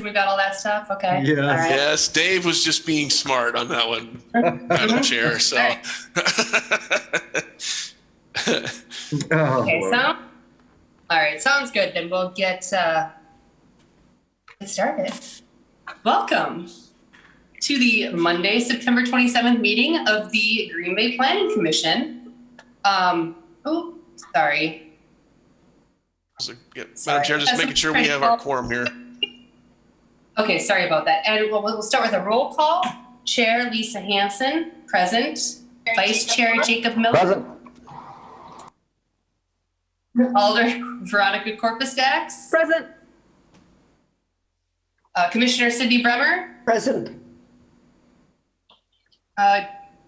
we got all that stuff? Okay. Yes. All right. Yes, Dave was just being smart on that one, Madam Chair. So, All Oh, Okay, Lord. all right, sounds good. Then we'll get started. Welcome to the Monday, September 27th meeting of the Green Bay Planning Commission. Oh, sorry. yeah, Madam Chair, just making sure we have our quorum here. Okay, sorry about that. And we'll start with a roll call. Chair Lisa Hanson, present. Vice Chair Jacob Miller. Present. Alder Veronica Corpus-Dax. Present. Commissioner Cindy Bremer. Present.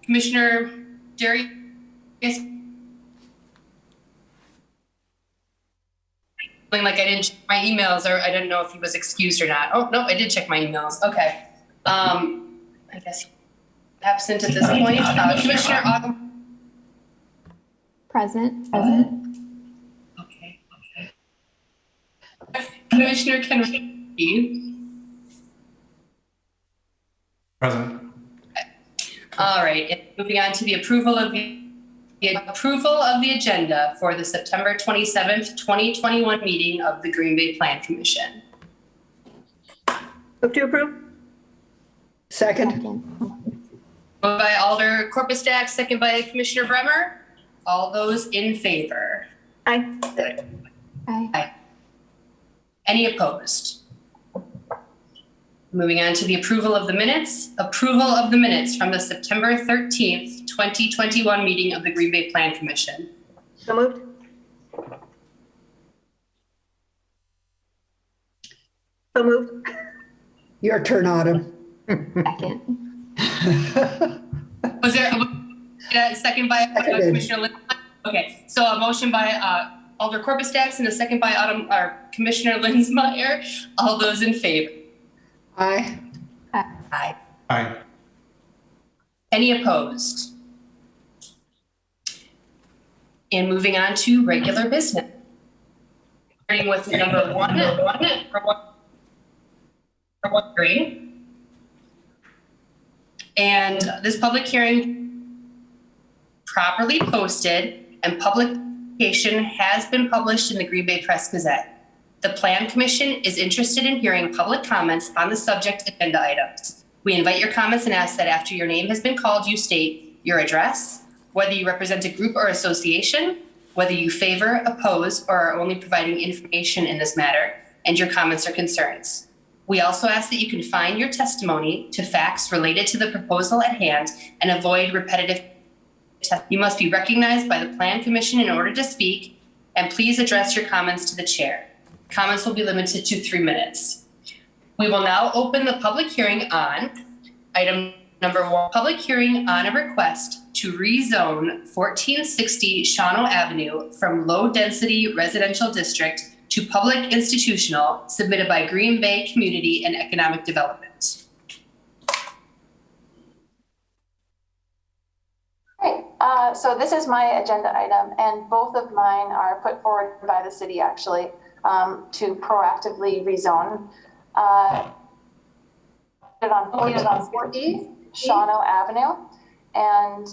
Commissioner Darius. Like I didn't check my emails, or I didn't know if he was excused or not. Oh, no, I did check my emails. Okay. I guess absent at this point. Commissioner Autumn. Present. Okay. Commissioner Ken Reed. Present. All right, and moving on to the approval of the agenda for the September 27th, 2021 meeting of the Green Bay Plan Commission. Move to approve. Second. Moved by Alder Corpus-Dax, second by Commissioner Bremer. All those in favor? Aye. Aye. Any opposed? Moving on to the approval of the minutes. Approval of the minutes from the September 13th, 2021 meeting of the Green Bay Plan Commission. So moved. So moved. Your turn, Autumn. Second. Was there a second by Seconded. Commissioner Lynn? Okay, so a motion by Alder Corpus-Dax and a second by Commissioner Linsmeyer. All those in favor? Aye. Aye. Aye. Any opposed? And moving on to regular business. Starting with number one, three. And this public hearing properly posted and publication has been published in the Green Bay Press Gazette. The Plan Commission is interested in hearing public comments on the subject agenda items. We invite your comments and ask that after your name has been called, you state your address, whether you represent a group or association, whether you favor, oppose, or are only providing information in this matter, and your comments or concerns. We also ask that you confine your testimony to facts related to the proposal at hand and avoid repetitive. You must be recognized by the Plan Commission in order to speak, and please address your comments to the chair. Comments will be limited to 3 minutes. We will now open the public hearing on item number 1, public hearing on a request to rezone 1460 Shawano Avenue from low density residential district to public institutional, submitted by Green Bay Community and Economic Development. Great. So this is my agenda item, and both of mine are put forward by the city actually to proactively rezone. It on 4E Shawano Avenue, and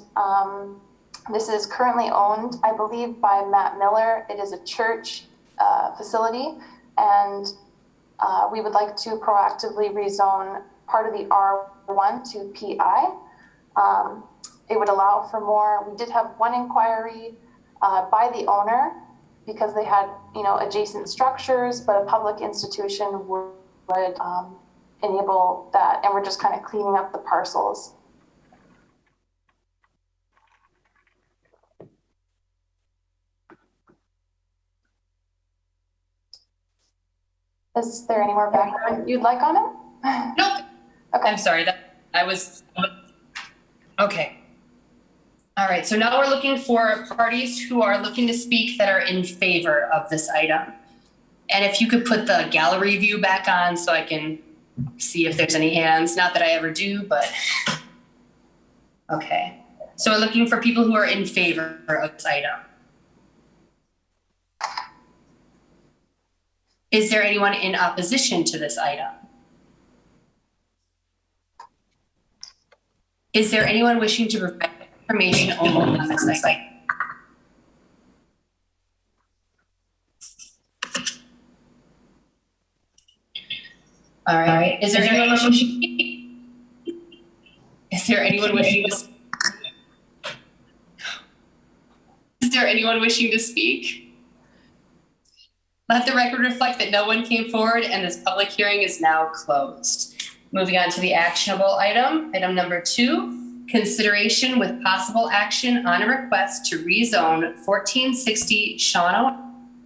this is currently owned, I believe, by Matt Miller. It is a church facility, and we would like to proactively rezone part of the R1 to PI. It would allow for more. We did have one inquiry by the owner because they had, adjacent structures, but a public institution would enable that, and we're just kind of cleaning up the parcels. Is there any more background you'd like on it? Nope. Okay. I'm sorry, okay. All right, so now we're looking for parties who are looking to speak that are in favor of this item. And if you could put the gallery view back on so I can see if there's any hands. Not that I ever do, but okay. So we're looking for people who are in favor of this item. Is there anyone in opposition to this item? Is there anyone wishing to provide information only on this site? All right. Is there anyone wishing? Is there anyone wishing to? Is there anyone wishing to speak? Let the record reflect that no one came forward, and this public hearing is now closed. Moving on to the actionable item, item number 2, consideration with possible action on a request to rezone 1460 Shawano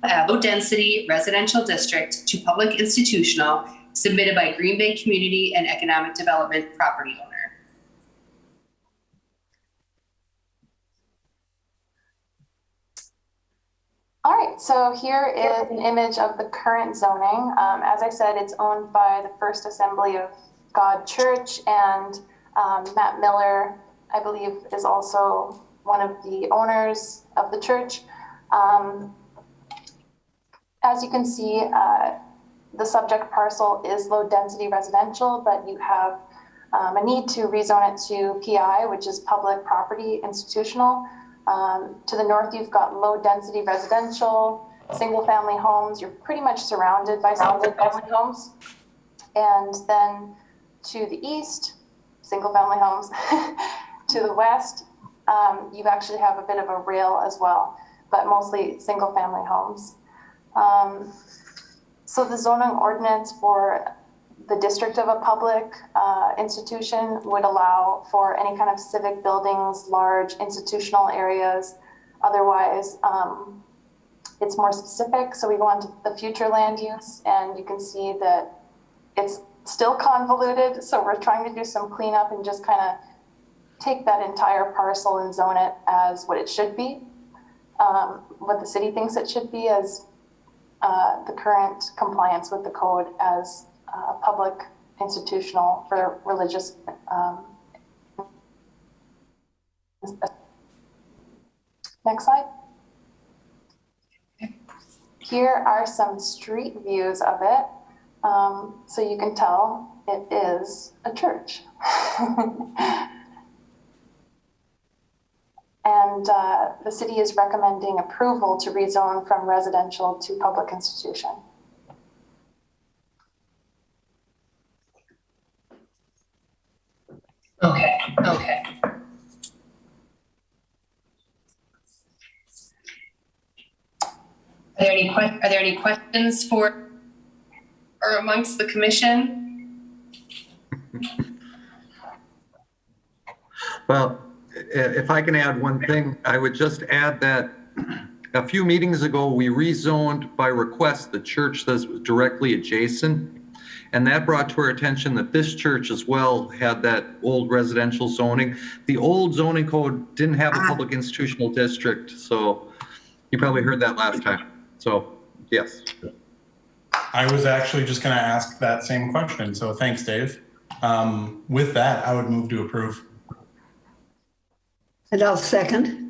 Ave, low density residential district to public institutional, submitted by Green Bay Community and Economic Development property owner. All right, so here is an image of the current zoning. As I said, it's owned by the First Assembly of God Church, and Matt Miller, I believe, is also one of the owners of the church. As you can see, the subject parcel is low density residential, but you have a need to rezone it to PI, which is public property institutional. To the north, you've got low density residential, single family homes. You're pretty much surrounded by single family homes. And then to the east, single family homes. To the west, you actually have a bit of a rail as well, but mostly single family homes. So the zoning ordinance for the district of a public institution would allow for any kind of civic buildings, large institutional areas. Otherwise, it's more specific. So we go on to the future land use, and you can see that it's still convoluted. So we're trying to do some cleanup and just kind of take that entire parcel and zone it as what it should be, what the city thinks it should be, as the current compliance with the code as public institutional for religious. Next slide. Here are some street views of it. So you can tell it is a church. And the city is recommending approval to rezone from residential to public institution. Okay. Are there any questions for or amongst the commission? Well, if I can add one thing, I would just add that a few meetings ago, we rezoned by request the church that's directly adjacent. And that brought to our attention that this church as well had that old residential zoning. The old zoning code didn't have a public institutional district. So you probably heard that last time. So yes. I was actually just going to ask that same question. So thanks, Dave. With that, I would move to approve. And I'll second.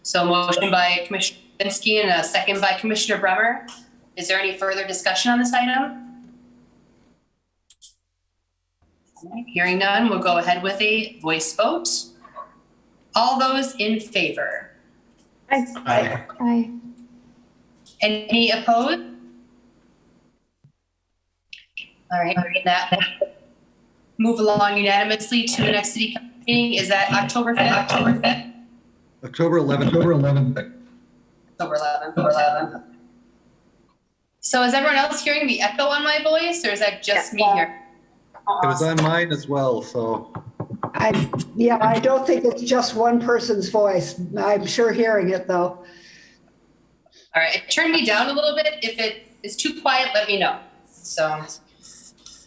So motion by Commissioner Kapinski and a second by Commissioner Bremer. Is there any further discussion on this item? Hearing none, we'll go ahead with a voice vote. All those in favor? Aye. Aye. Any opposed? All right, that move along unanimously to the next city council meeting. Is that October 5th? October 5th? October 11th. October 11th. October 11th. So is everyone else hearing the echo on my voice, or is that just me here? It was on mine as well, so. I don't think it's just one person's voice. I'm sure hearing it though. All right, turn me down a little bit. If it is too quiet, let me know. So,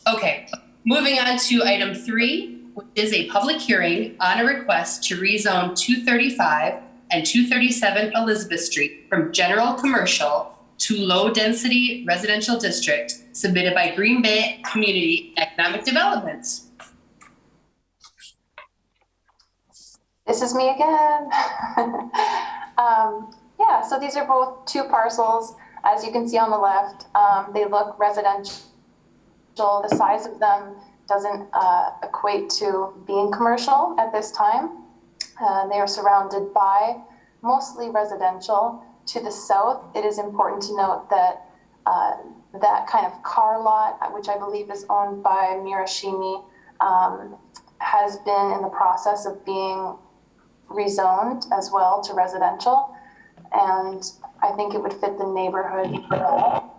okay, moving on to item 3, which is a public hearing on a request to rezone 235 and 237 Elizabeth Street from general commercial to low density residential district, submitted by Green Bay Community Economic Development. This is me again. So these are both 2 parcels. As you can see on the left, they look residential. The size of them doesn't equate to being commercial at this time. They are surrounded by mostly residential. To the south, it is important to note that that kind of car lot, which I believe is owned by Mirashimi, has been in the process of being rezoned as well to residential. And I think it would fit the neighborhood well.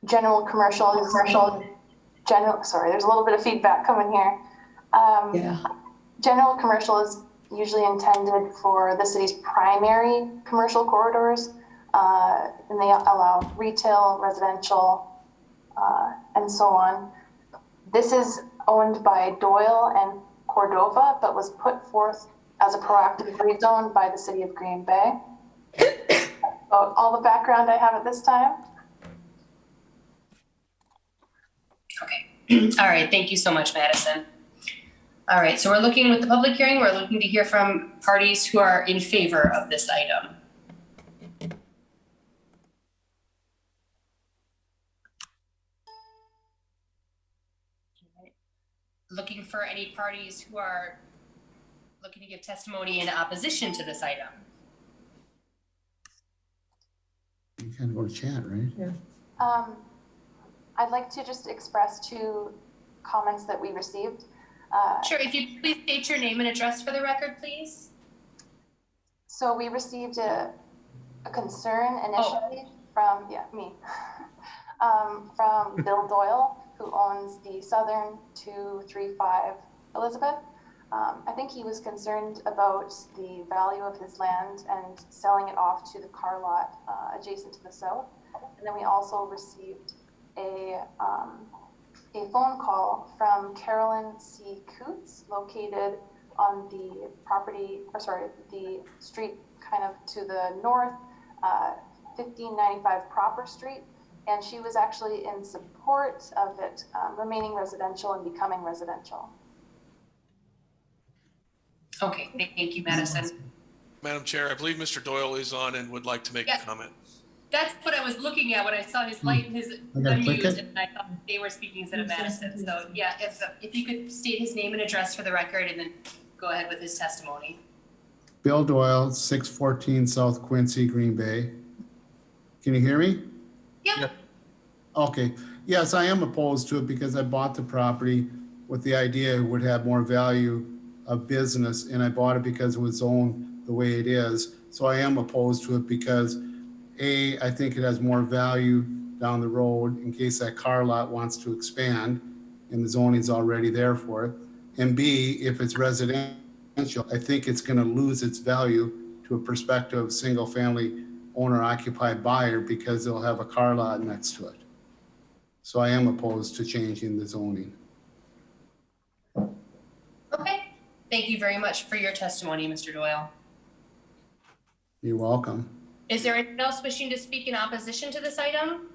General commercial, sorry, there's a little bit of feedback coming here. Yeah. General commercial is usually intended for the city's primary commercial corridors, and they allow retail, residential, and so on. This is owned by Doyle and Cordova, but was put forth as a proactive rezone by the city of Green Bay. About all the background I have at this time. Okay. All right. Thank you so much, Madison. All right. So we're looking with the public hearing. We're looking to hear from parties who are in favor of this item. Looking for any parties who are looking to give testimony in opposition to this item. You kind of go to chat, right? I'd like to just express two comments that we received. Sure. If you could please state your name and address for the record, please. So we received a concern initially from, me, from Bill Doyle, who owns the southern 235 Elizabeth. I think he was concerned about the value of his land and selling it off to the car lot adjacent to the south. And then we also received a phone call from Carolyn C. Coots, located on the the street kind of to the north, 1595 Proper Street. And she was actually in support of it remaining residential and becoming residential. Okay, thank you, Madison. Madam Chair, I believe Mr. Doyle is on and would like to make a comment. That's what I was looking at when I saw his light and his I gotta click unmute, it? and I thought they were speaking instead of Madison. So yeah, if you could state his name and address for the record and then go ahead with his testimony. Bill Doyle, 614 South Quincy, Green Bay. Can you hear me? Yep. Okay. Yes, I am opposed to it because I bought the property with the idea it would have more value of business, and I bought it because it was zoned the way it is. So I am opposed to it because I think it has more value down the road in case that car lot wants to expand and the zoning's already there for it. And B, if it's residential, I think it's going to lose its value to a prospective single family owner occupied buyer because they'll have a car lot next to it. So I am opposed to changing the zoning. Okay. Thank you very much for your testimony, Mr. Doyle. You're welcome. Is there anyone else wishing to speak in opposition to this item?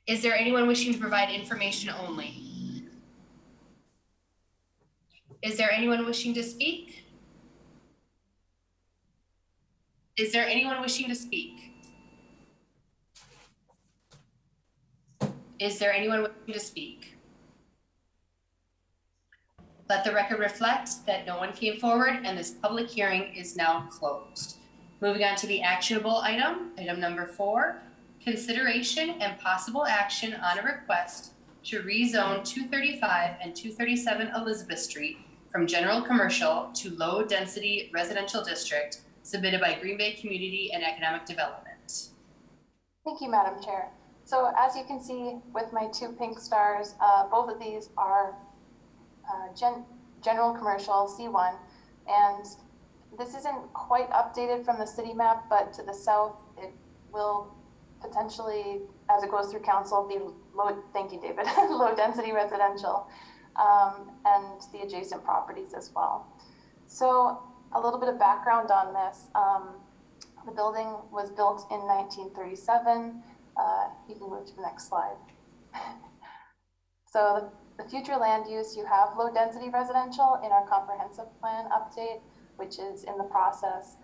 Is there anyone wishing to provide information only? Is there anyone wishing to speak? Is there anyone wishing to speak? Is there anyone wishing to speak? Let the record reflect that no one came forward and this public hearing is now closed. Moving on to the actionable item, item number 4, consideration and possible action on a request to rezone 235 and 237 Elizabeth Street from general commercial to low density residential district submitted by Green Bay Community and Economic Development. Thank you, Madam Chair. So as you can see with my 2 pink stars, both of these are general commercial C1, and this isn't quite updated from the city map, but to the south it will potentially, as it goes through council, be low, thank you David, low density residential, and the adjacent properties as well. So a little bit of background on this. The building was built in 1937. You can move to the next slide. So the future land use, you have low density residential in our comprehensive plan update, which is in the process.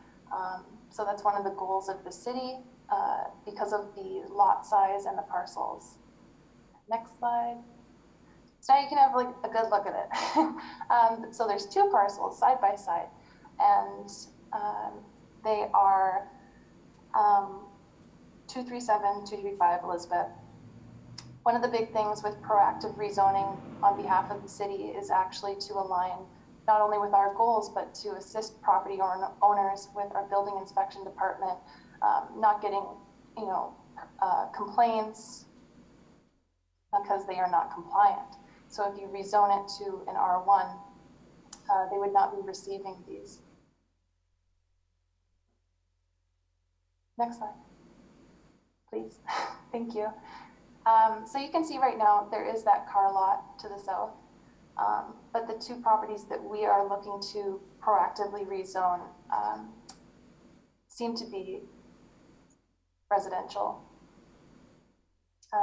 So that's one of the goals of the city because of the lot size and the parcels. Next slide. So now you can have like a good look at it. So there's two parcels side by side, and they are 237, 235 Elizabeth. One of the big things with proactive rezoning on behalf of the city is actually to align not only with our goals, but to assist property owners with our building inspection department, not getting, complaints because they are not compliant. So if you rezone it to an R1, they would not be receiving these. Next slide, please. Thank you. So you can see right now there is that car lot to the south, but the two properties that we are looking to proactively rezone seem to be residential,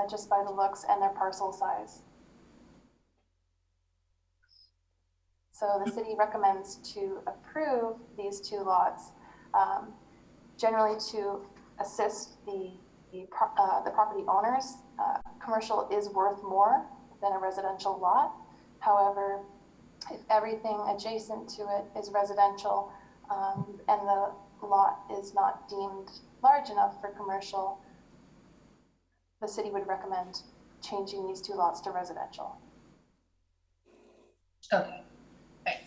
just by the looks and their parcel size. So the city recommends to approve these two lots, generally to assist the property owners. Commercial is worth more than a residential lot. However, if everything adjacent to it is residential and the lot is not deemed large enough for commercial, the city would recommend changing these two lots to residential. Okay. Okay.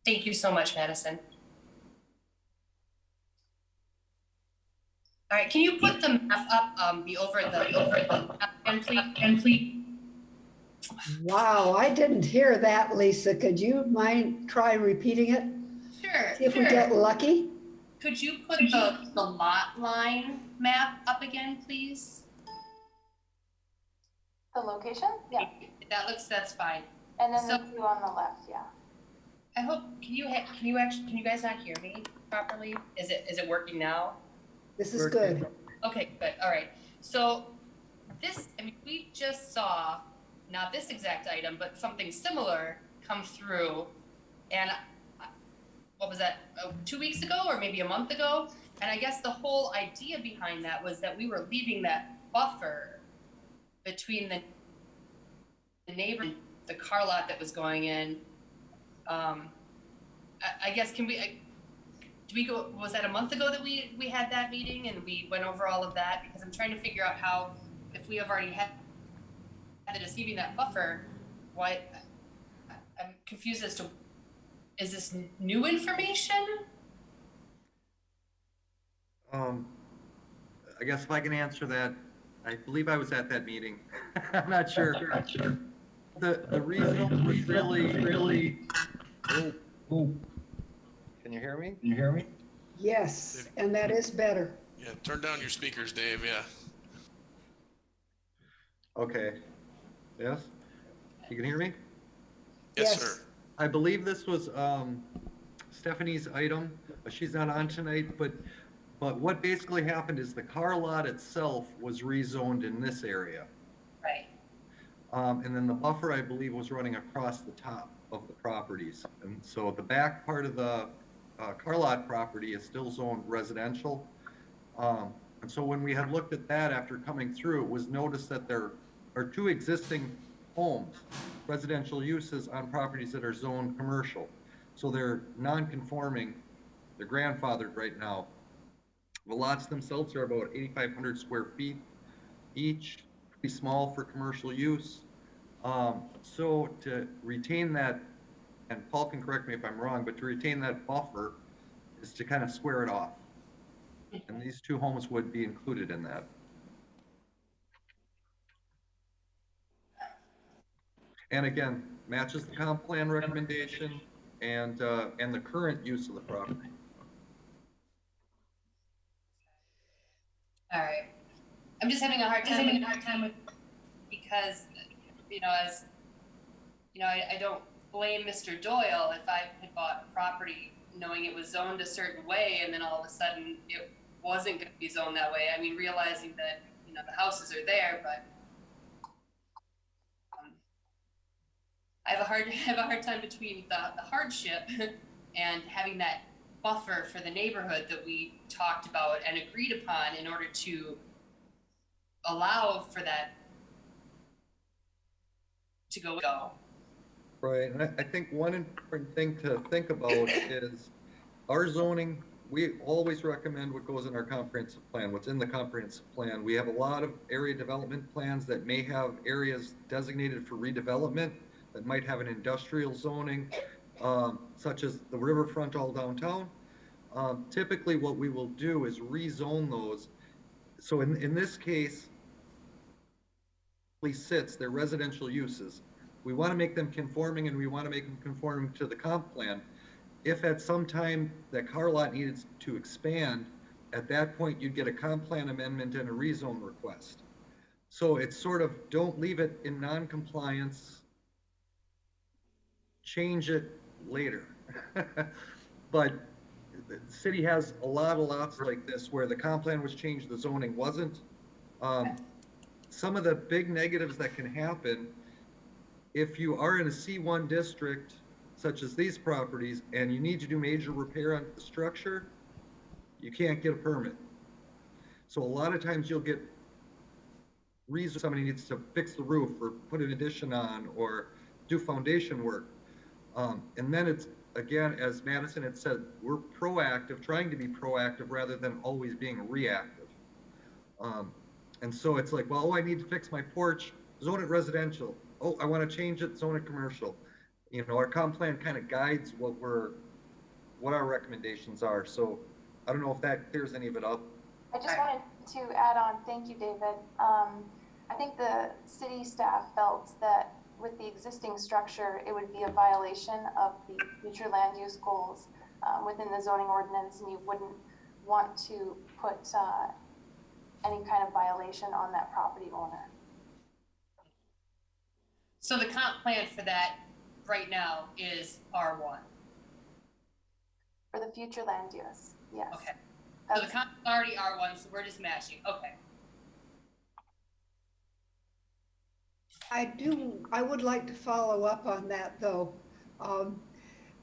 Thank you so much, Madison. All right, can you put the map up, and please? Wow, I didn't hear that, Lisa. Could you mind try repeating it? Sure. See if we get lucky? Could you put the lot line map up again, please? The location? Yeah. That's fine. And then So- the two on the left, yeah. I hope, can you guys not hear me properly? Is it working now? This is good. Okay, good, all right. So we just saw, not this exact item, but something similar come through. And what was that, 2 weeks ago or maybe a month ago? And I guess the whole idea behind that was that we were leaving that buffer between the neighbor and the car lot that was going in. I guess, was that a month ago that we had that meeting and we went over all of that? Because I'm trying to figure out how, if we have already had the deceiving that buffer, why, I'm confused as to, is this new information? I guess if I can answer that, I believe I was at that meeting. I'm not sure. The reason was really. Oh. Can you hear me? Yes, and that is better. Yeah, turn down your speakers, Dave, yeah. Okay. Yes? You can hear me? Yes, Yes. sir. I believe this was Stephanie's item. She's not on tonight, but what basically happened is the car lot itself was rezoned in this area. Right. And then the buffer, I believe, was running across the top of the properties. And so the back part of the car lot property is still zoned residential. And so when we had looked at that after coming through, it was noticed that there are two existing homes, residential uses on properties that are zoned commercial. So they're non-conforming, they're grandfathered right now. The lots themselves are about 8,500 square feet each, pretty small for commercial use. So to retain that, and Paul can correct me if I'm wrong, but to retain that buffer is to kind of square it off. And these two homes would be included in that. And again, matches the comp plan recommendation and the current use of the property. All right. I'm just having a hard time with, because, I don't blame Mr. Doyle if I had bought a property knowing it was zoned a certain way and then all of a sudden it wasn't going to be zoned that way. I mean, realizing that, the houses are there, but I have a hard time between the hardship and having that buffer for the neighborhood that we talked about and agreed upon in order to allow for that to go. Right, and I think one important thing to think about is our zoning, we always recommend what goes in our comprehensive plan, what's in the comprehensive plan. We have a lot of area development plans that may have areas designated for redevelopment that might have an industrial zoning, such as the riverfront all downtown. Typically what we will do is rezone those. So in this case, they're residential uses. We want to make them conforming and we want to make them conforming to the comp plan. If at some time that car lot needed to expand, at that point you'd get a comp plan amendment and a rezone request. So it's sort of, don't leave it in non-compliance, change it later. But the city has a lot of lots like this where the comp plan was changed, the zoning wasn't. Some of the big negatives that can happen, if you are in a C1 district, such as these properties, and you need to do major repair on the structure, you can't get a permit. So a lot of times you'll get reason somebody needs to fix the roof or put an addition on or do foundation work. And then it's, again, as Madison had said, we're proactive, trying to be proactive rather than always being reactive. And so it's like, well, oh, I need to fix my porch, zone it residential. Oh, I want to change it, zone it commercial. You know, our comp plan kind of guides what our recommendations are. So I don't know if that clears any of it up. I just wanted to add on, thank you, David. I think the city staff felt that with the existing structure, it would be a violation of the future land use goals within the zoning ordinance, and you wouldn't want to put any kind of violation on that property owner. So the comp plan for that right now is R1. For the future land use, yes. Okay. So the comp is already R1, so we're just matching. Okay. I would like to follow up on that though.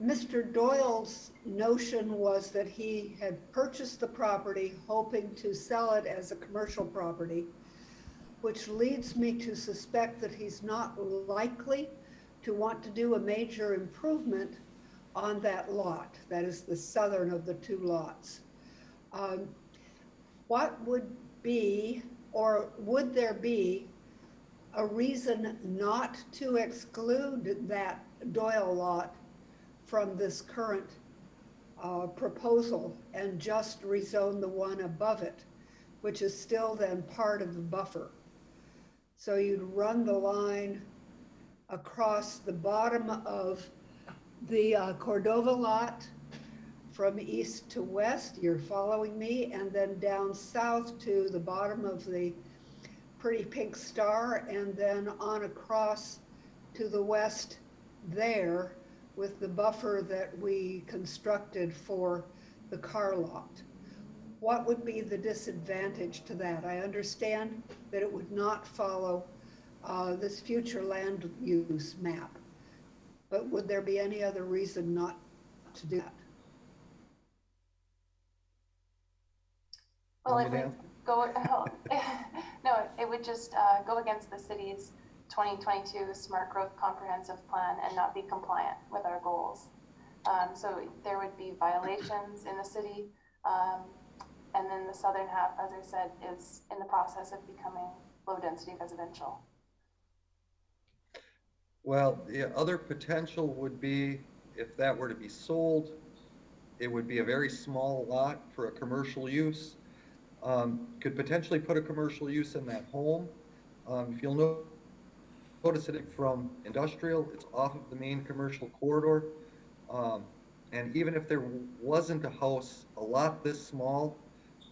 Mr. Doyle's notion was that he had purchased the property hoping to sell it as a commercial property, which leads me to suspect that he's not likely to want to do a major improvement on that lot. That is the southern of the two lots. What would be, or would there be, a reason not to exclude that Doyle lot from this current proposal and just rezone the one above it, which is still then part of the buffer? So you'd run the line across the bottom of the Cordova lot from east to west, you're following me, and then down south to the bottom of the pretty pink star, and then on across to the west there with the buffer that we constructed for the car lot. What would be the disadvantage to that? I understand that it would not follow this future land use map, but would there be any other reason not to do that? Well, it would go, no, it would just go against the city's 2022 Smart Growth Comprehensive Plan and not be compliant with our goals. So there would be violations in the city. And then the southern half, as I said, is in the process of becoming low density residential. Well, the other potential would be if that were to be sold, it would be a very small lot for a commercial use. Could potentially put a commercial use in that home. If you'll notice it from industrial, it's off of the main commercial corridor. And even if there wasn't a house, a lot this small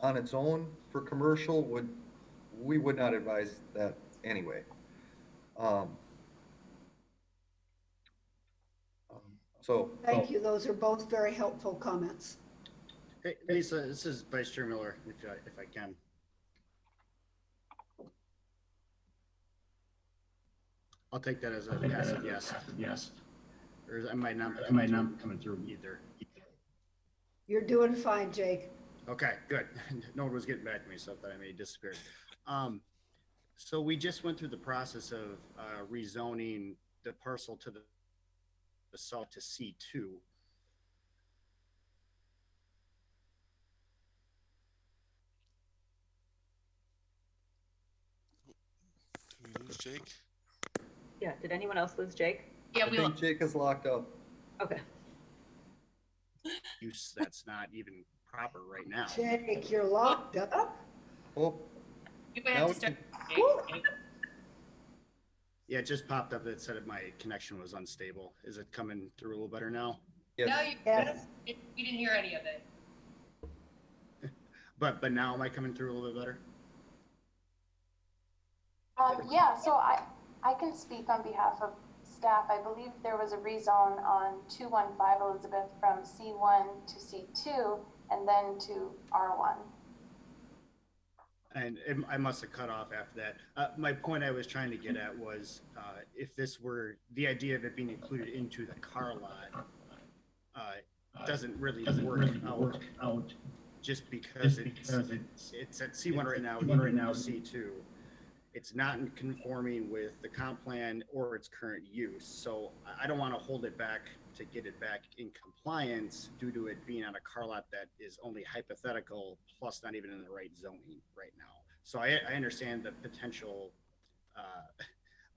on its own for commercial we would not advise that anyway. Thank you. Those are both very helpful comments. Hey, Lisa, this is Vice Chair Miller, if I can. I'll take that as a passive yes. Yes. Or I might not be coming through either. You're doing fine, Jake. Okay, good. No one was getting back to me, so I thought I may have disappeared. So we just went through the process of rezoning the parcel to the south to C2. Did we lose Jake? Yeah, did anyone else lose Jake? Yeah, I we think Jake is locked up. Okay. Use that's not even proper right now. Jake, you're locked up? Oh, you might have to Now start. Yeah, it just popped up that said my connection was unstable. Is it coming through a little better now? No, yes. Yes. we didn't hear any of it. But now am I coming through a little bit better? Yeah, so I can speak on behalf of staff. I believe there was a rezone on 215 Elizabeth from C1 to C2 and then to R1. And I must have cut off after that. My point I was trying to get at was if this were the idea of it being included into the car lot, doesn't really work out just because it's at C1 right now, C2. It's not in conforming with the comp plan or its current use. So I don't want to hold it back to get it back in compliance due to it being on a car lot that is only hypothetical, plus not even in the right zoning right now. So I understand the potential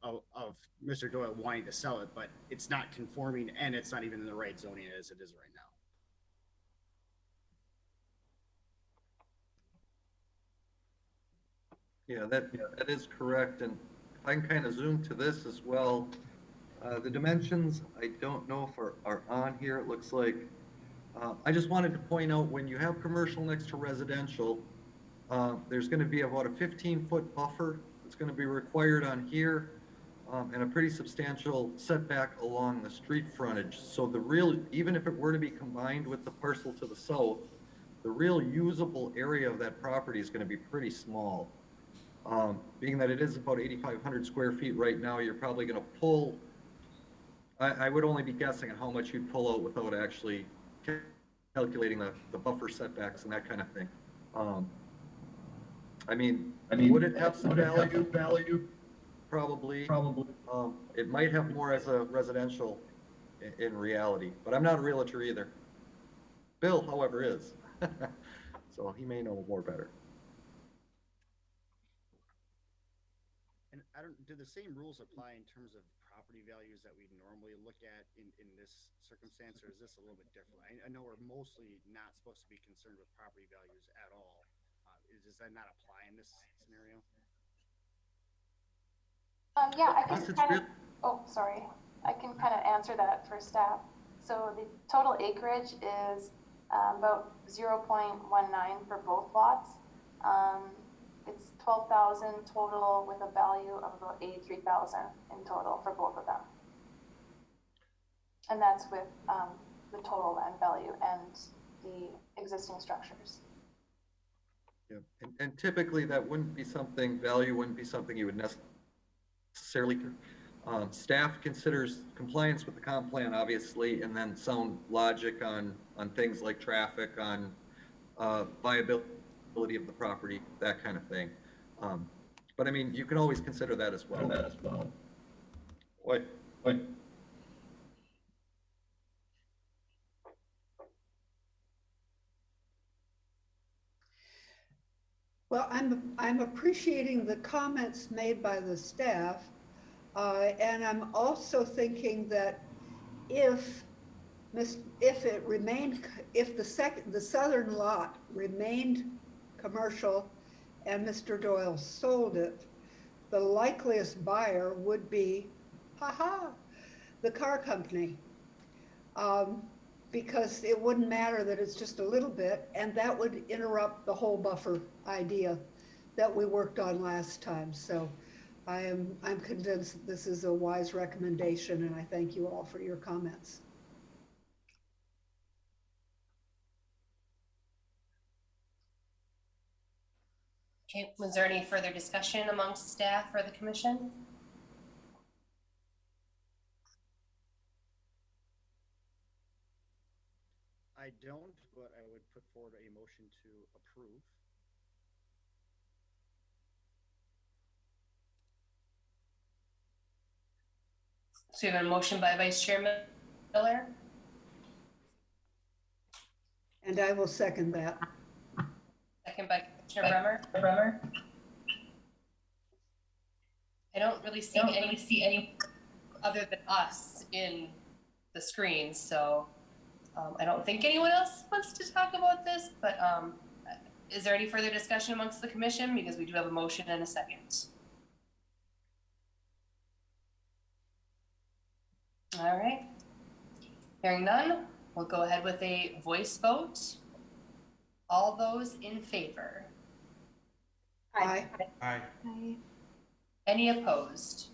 of Mr. Doyle wanting to sell it, but it's not conforming and it's not even in the right zoning as it is right now. Yeah, that is correct, and I can kind of zoom to this as well. The dimensions, I don't know if are on here, it looks like. I just wanted to point out, when you have commercial next to residential, there's gonna be about a 15-foot buffer that's gonna be required on here, and a pretty substantial setback along the street frontage. So the real, even if it were to be combined with the parcel to the south, the real usable area of that property is gonna be pretty small. Being that it is about 8,500 square feet right now, you're probably going to pull, I would only be guessing on how much you'd pull out without actually calculating the buffer setbacks and that kind of thing. I mean, would it have some value? Probably. It might have more as a residential in reality, but I'm not a realtor either. Bill, however, is. So he may know more better. And do the same rules apply in terms of property values that we normally look at in this circumstance, or is this a little bit different? I know we're mostly not supposed to be concerned with property values at all. Does that not apply in this scenario? Yeah, I Yes, can it's kind real. of, oh, sorry. I can kind of answer that for staff. So the total acreage is about 0.19 for both lots. It's 12,000 total with a value of about 83,000 in total for both of them. And that's with the total land value and the existing structures. Yeah, and typically that wouldn't be something, value wouldn't be something you would necessarily, staff considers compliance with the comp plan, obviously, and then sound logic on things like traffic, on viability of the property, that kind of thing. But I mean, you can always consider that as well. What? Well, I'm appreciating the comments made by the staff. And I'm also thinking that if it remained, if the southern lot remained commercial and Mr. Doyle sold it, the likeliest buyer would be, the car company. Because it wouldn't matter that it's just a little bit, and that would interrupt the whole buffer idea that we worked on last time. So I'm convinced that this is a wise recommendation, and I thank you all for your comments. Okay, was there any further discussion amongst staff or the commission? I don't, but I would put forward a motion to approve. So we have a motion by Vice Chair Miller, And I will second that. second by Commissioner Bremer. I don't really see any other than us in the screen, so I don't think anyone else wants to talk about this, but is there any further discussion amongst the commission? Because we do have a motion and a second. All right. Hearing none, we'll go ahead with a voice vote. All those in favor? Aye. Aye. Any opposed?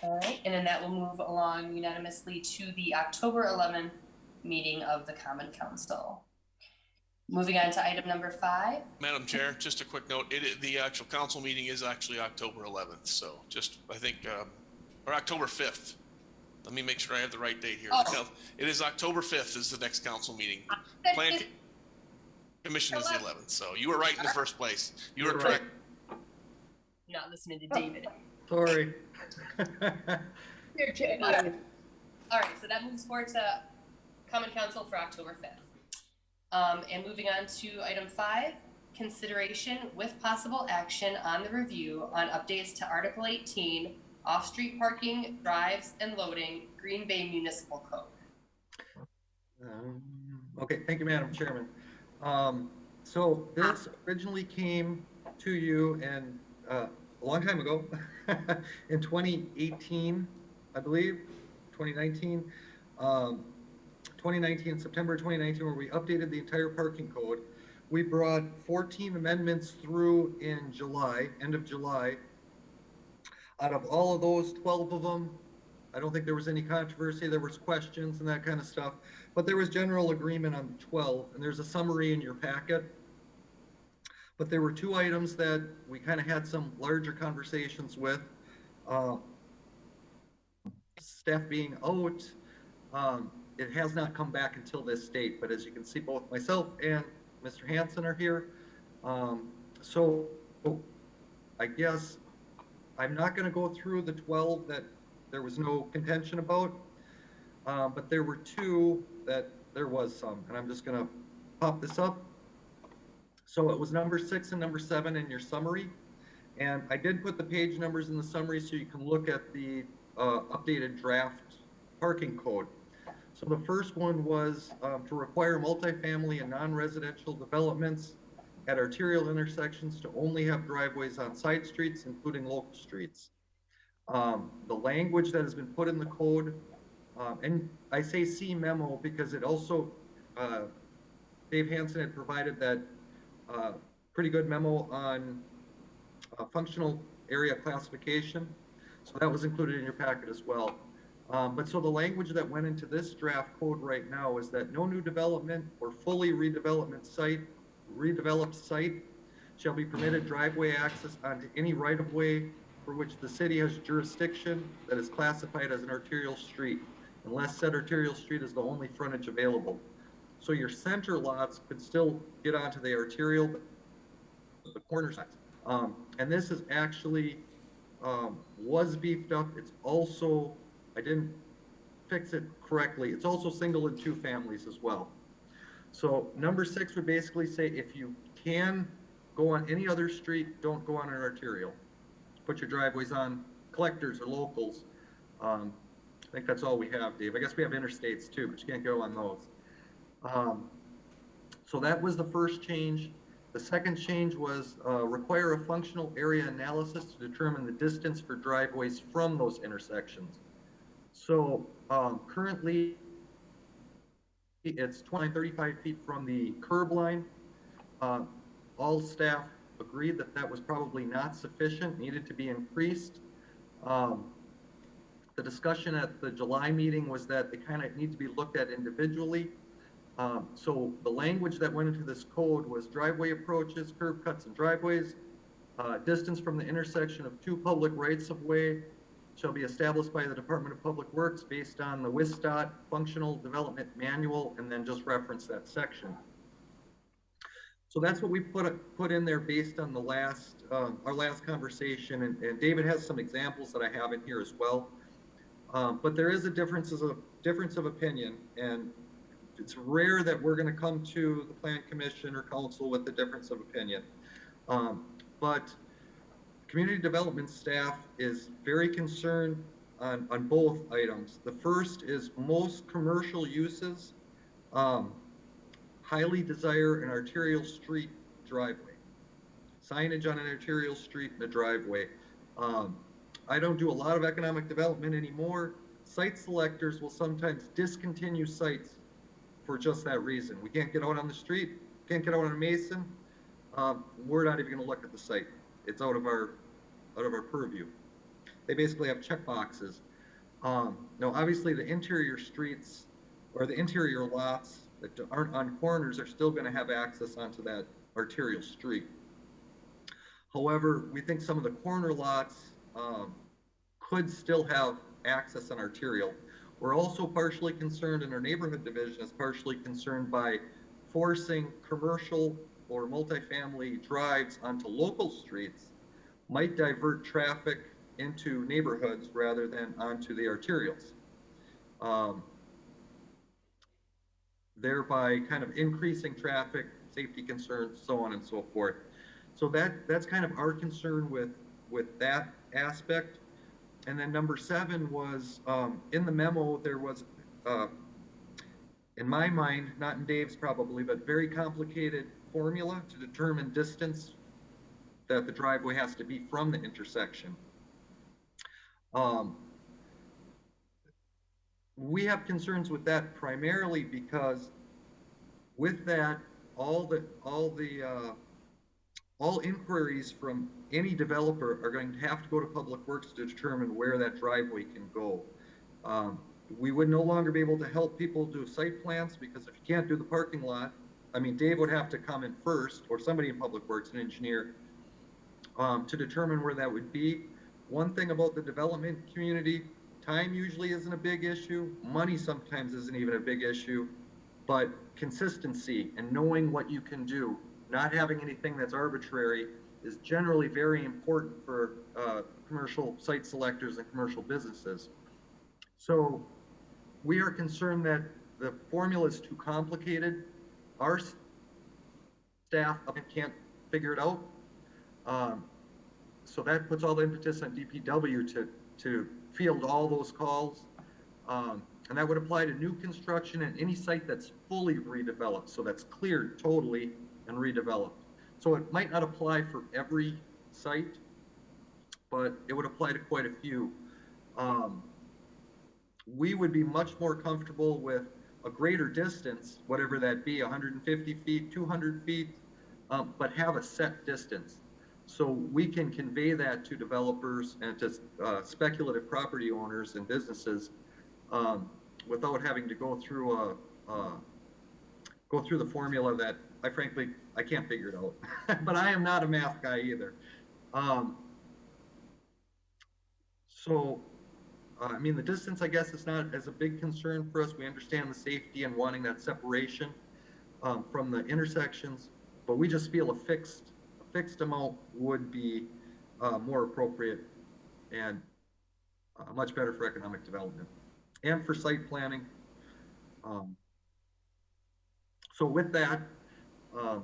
All right, and then that will move along unanimously to the October 11th meeting of the Common Council. Moving on to item number 5. Madam Chair, just a quick note, the actual council meeting is actually October 11th, so just, I think, or October 5th. Let me make sure I have the right date here. Oh. It is October 5th is the next council meeting. Plan Commission is the 11th, so you were right in the first place. You were correct. Not listening to David. Sorry. All right, so that moves forward to Common Council for October 5th. And moving on to item 5, consideration with possible action on the review on updates to Article 18, off-street parking, drives, and loading, Green Bay Municipal Code. Okay, thank you, Madam Chairman. So this originally came to you and a long time ago, in 2018, I believe, 2019, September 2019, where we updated the entire parking code. We brought 14 amendments through in July, end of July. Out of all of those, 12 of them, I don't think there was any controversy. There was questions and that kind of stuff, but there was general agreement on the 12, and there's a summary in your packet. But there were 2 items that we kind of had some larger conversations with. Staff being out, it has not come back until this date, but as you can see, both myself and Mr. Hansen are here. So I guess I'm not going to go through the 12 that there was no contention about, but there were 2 that there was some, and I'm just going to pop this up. So it was number 6 and number 7 in your summary, and I did put the page numbers in the summary so you can look at the updated draft parking code. So the first one was to require multifamily and non-residential developments at arterial intersections to only have driveways on side streets, including local streets. The language that has been put in the code, and I say see memo because it also, Dave Hansen had provided that pretty good memo on functional area classification. So that was included in your packet as well. But so the language that went into this draft code right now is that no new development or fully redeveloped site shall be permitted driveway access onto any right-of-way for which the city has jurisdiction that is classified as an arterial street, unless said arterial street is the only frontage available. So your center lots could still get onto the arterial, the corner sides. And this is actually, was beefed up. It's also, I didn't fix it correctly. It's also single and 2 families as well. So number 6 would basically say if you can go on any other street, don't go on an arterial. Put your driveways on collectors or locals. I think that's all we have, Dave. I guess we have interstates too, but you can't go on those. So that was the first change. The second change was require a functional area analysis to determine the distance for driveways from those intersections. So currently it's 35 feet from the curb line. All staff agreed that that was probably not sufficient, needed to be increased. The discussion at the July meeting was that they kind of need to be looked at individually. So the language that went into this code was driveway approaches, curb cuts and driveways, distance from the intersection of 2 public rights of way shall be established by the Department of Public Works based on the WISDOT Functional Development Manual, and then just reference that section. So that's what we put in there based on the last, our last conversation, and David has some examples that I have in here as well. But there is a difference of opinion, and it's rare that we're going to come to the Plan Commission or Council with a difference of opinion. But community development staff is very concerned on both items. The first is most commercial uses highly desire an arterial street driveway. Signage on an arterial street and a driveway. I don't do a lot of economic development anymore. Site selectors will sometimes discontinue sites for just that reason. We can't get out on the street, can't get out on a Mason. We're not even gonna look at the site. It's out of our purview. They basically have check boxes. Now, obviously the interior streets or the interior lots that aren't on corners are still gonna have access onto that arterial street. However, we think some of the corner lots could still have access on arterial. We're also partially concerned, and our neighborhood division is partially concerned by forcing commercial or multifamily drives onto local streets might divert traffic into neighborhoods rather than onto the arterials. Thereby kind of increasing traffic, safety concerns, so on and so forth. So that's kind of our concern with that aspect. And then number 7 was, in the memo, there was, in my mind, not in Dave's probably, but very complicated formula to determine distance that the driveway has to be from the intersection. We have concerns with that primarily because with that, all inquiries from any developer are going to have to go to Public Works to determine where that driveway can go. We would no longer be able to help people do site plans because if you can't do the parking lot, I mean, Dave would have to come in first, or somebody in Public Works, an engineer, to determine where that would be. One thing about the development community, time usually isn't a big issue. Money sometimes isn't even a big issue, but consistency and knowing what you can do, not having anything that's arbitrary, is generally very important for commercial site selectors and commercial businesses. So we are concerned that the formula is too complicated. Our staff can't figure it out. So that puts all the impetus on DPW to field all those calls. And that would apply to new construction and any site that's fully redeveloped. So that's cleared totally and redeveloped. So it might not apply for every site, but it would apply to quite a few. We would be much more comfortable with a greater distance, whatever that be, 150 feet, 200 feet, but have a set distance. So we can convey that to developers and to speculative property owners and businesses without having to go through the formula that I can't figure it out. But I am not a math guy either. I mean, the distance, I guess, is not as a big concern for us. We understand the safety and wanting that separation from the intersections, but we just feel a fixed amount would be more appropriate and much better for economic development and for site planning. So with that, I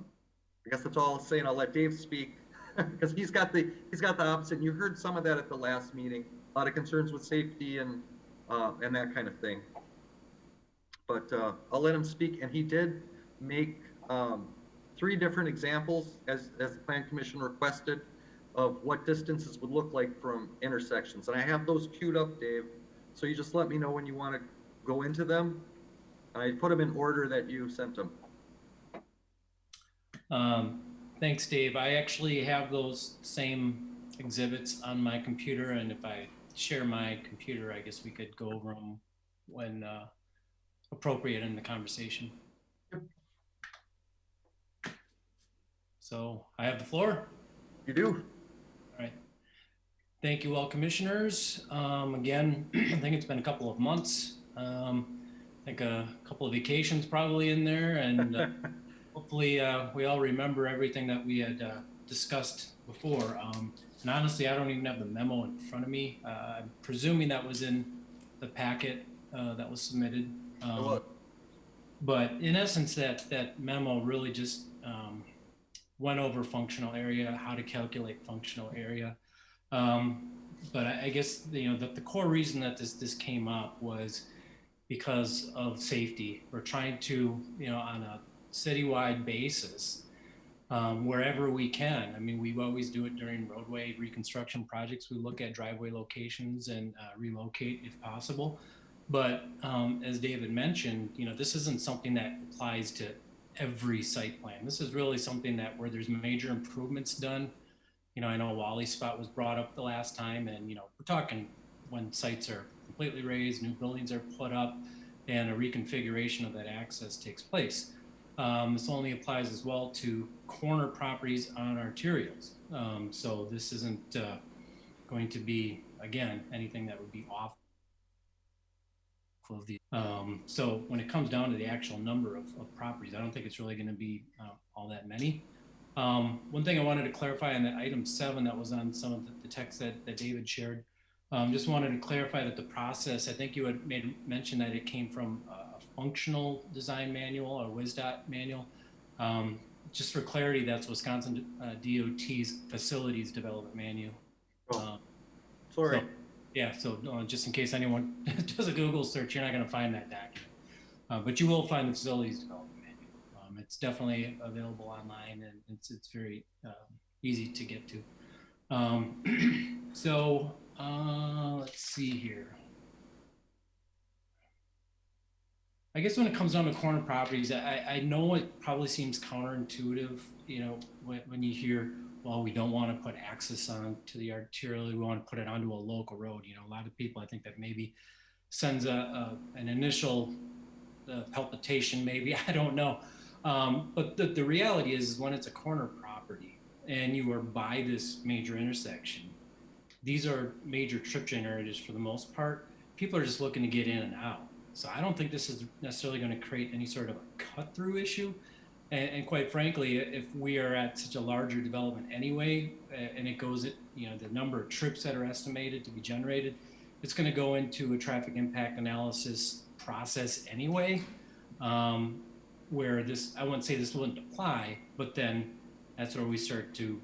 guess that's all I'll say, and I'll let Dave speak because he's got the opposite. And you heard some of that at the last meeting. A lot of concerns with safety and that kind of thing. But I'll let him speak. And he did make 3 different examples as the Plan Commission requested of what distances would look like from intersections. And I have those queued up, Dave. So you just let me know when you want to go into them. I put them in order that you sent them. Thanks, Dave. I actually have those same exhibits on my computer, and if I share my computer, I guess we could go over them when appropriate in the conversation. Yep. So I have the floor. You do. All right. Thank you all, commissioners. Again, I think it's been a couple of months. I think a couple of vacations probably in there, and hopefully we all remember everything that we had discussed before. And honestly, I don't even have the memo in front of me. I'm presuming that was in the packet that was submitted. But in essence, that memo really just went over functional area, how to calculate functional area. But I guess the core reason that this came up was because of safety. We're trying to, on a citywide basis, wherever we can. I mean, we always do it during roadway reconstruction projects. We look at driveway locations and relocate if possible. But as David mentioned, this isn't something that applies to every site plan. This is really something that where there's major improvements done. I know Wally spot was brought up the last time, and we're talking when sites are completely raised, new buildings are put up, and a reconfiguration of that access takes place. This only applies as well to corner properties on arterials. So this isn't going to be, again, anything that would be off of the. So when it comes down to the actual number of properties, I don't think it's really going to be all that many. One thing I wanted to clarify on that item 7 that was on some of the text that David shared, just wanted to clarify that the process, I think you had made mention that it came from a functional design manual or WSDOT manual. Just for clarity, that's Wisconsin DOT's facilities development manual. Sorry. So just in case anyone does a Google search, you're not going to find that document, but you will find the facilities development manual. It's definitely available online, and it's very easy to get to. Let's see here. I guess when it comes down to corner properties, I know it probably seems counterintuitive, when you hear, well, we don't want to put access on to the arterial, we want to put it onto a local road. A lot of people, I think that maybe sends an initial palpitation, maybe, I don't know. But the reality is when it's a corner property and you are by this major intersection, these are major trip generators for the most part. People are just looking to get in and out. So I don't think this is necessarily going to create any sort of a cut-through issue. And quite frankly, if we are at such a larger development anyway, and it goes, the number of trips that are estimated to be generated, it's going to go into a traffic impact analysis process anyway, where I wouldn't say this wouldn't apply, but then that's where we start to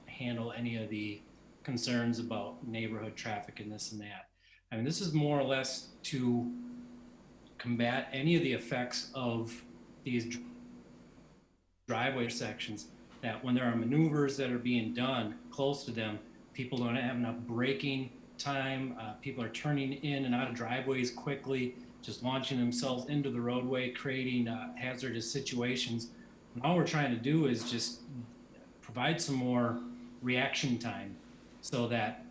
handle any of the concerns about neighborhood traffic and this and that. I mean, this is more or less to combat any of the effects of these driveway sections, that when there are maneuvers that are being done close to them, people don't have enough braking time, people are turning in and out of driveways quickly, just launching themselves into the roadway, creating hazardous situations. And all we're trying to do is just provide some more reaction time so that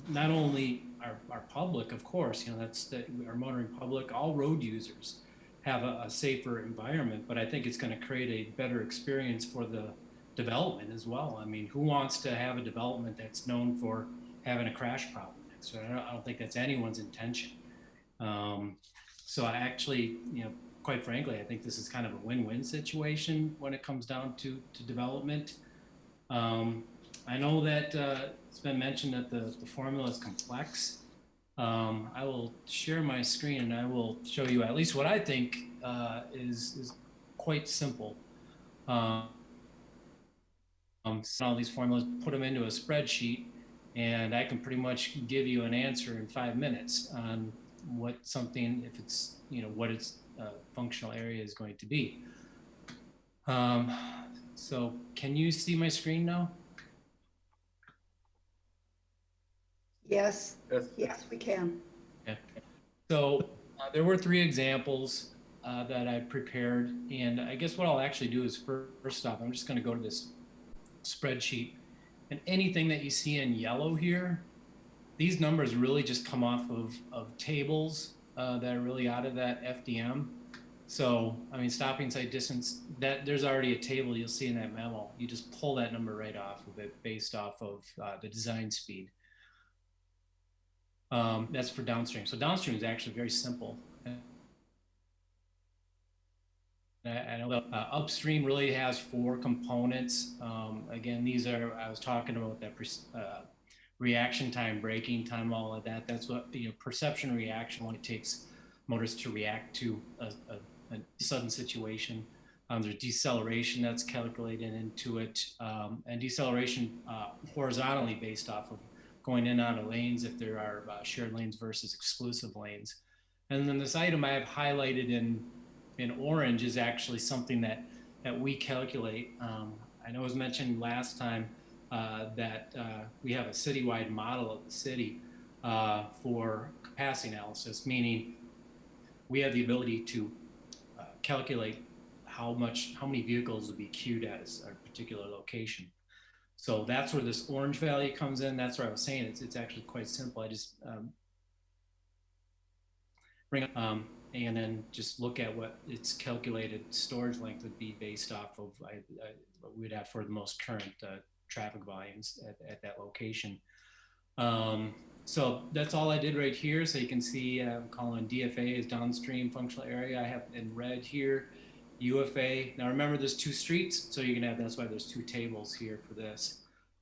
not only our public, of course, that's our motoring public, all road users have a safer environment, but I think it's going to create a better experience for the development as well. I mean, who wants to have a development that's known for having a crash problem next to it? I don't think that's anyone's intention. So I actually, quite frankly, I think this is kind of a win-win situation when it comes down to development. I know that it's been mentioned that the formula is complex. I will share my screen and I will show you at least what I think is quite simple. So all these formulas, put them into a spreadsheet, and I can pretty much give you an answer in 5 minutes on what something, if it's, what its functional area is going to be. So can you see my screen now? Yes, yes, we can. Okay. So there were 3 examples that I prepared, and I guess what I'll actually do is first off, I'm just going to go to this spreadsheet, and anything that you see in yellow here, these numbers really just come off of tables that are really out of that FDM. So, I mean, stopping sight distance, that there's already a table you'll see in that memo. You just pull that number right off of it based off of the design speed. That's for downstream. So downstream is actually very simple. I know upstream really has 4 components. Again, these are, I was talking about that reaction time, braking time, all of that. That's what, perception reaction, when it takes motors to react to a sudden situation. There's deceleration that's calculated into it, and deceleration horizontally based off of going in and out of lanes if there are shared lanes versus exclusive lanes. And then this item I have highlighted in orange is actually something that we calculate. I know it was mentioned last time that we have a citywide model of the city for capacity analysis, meaning we have the ability to calculate how many vehicles will be queued at a particular location. So that's where this orange value comes in. That's where I was saying it's actually quite simple. I just bring up and then just look at what its calculated storage length would be based off of what we'd have for the most current traffic volumes at that location. So that's all I did right here. So you can see I'm calling DFA as downstream functional area. I have in red here UFA. Now remember, there's 2 streets, so you can have, that's why there's 2 tables here for this.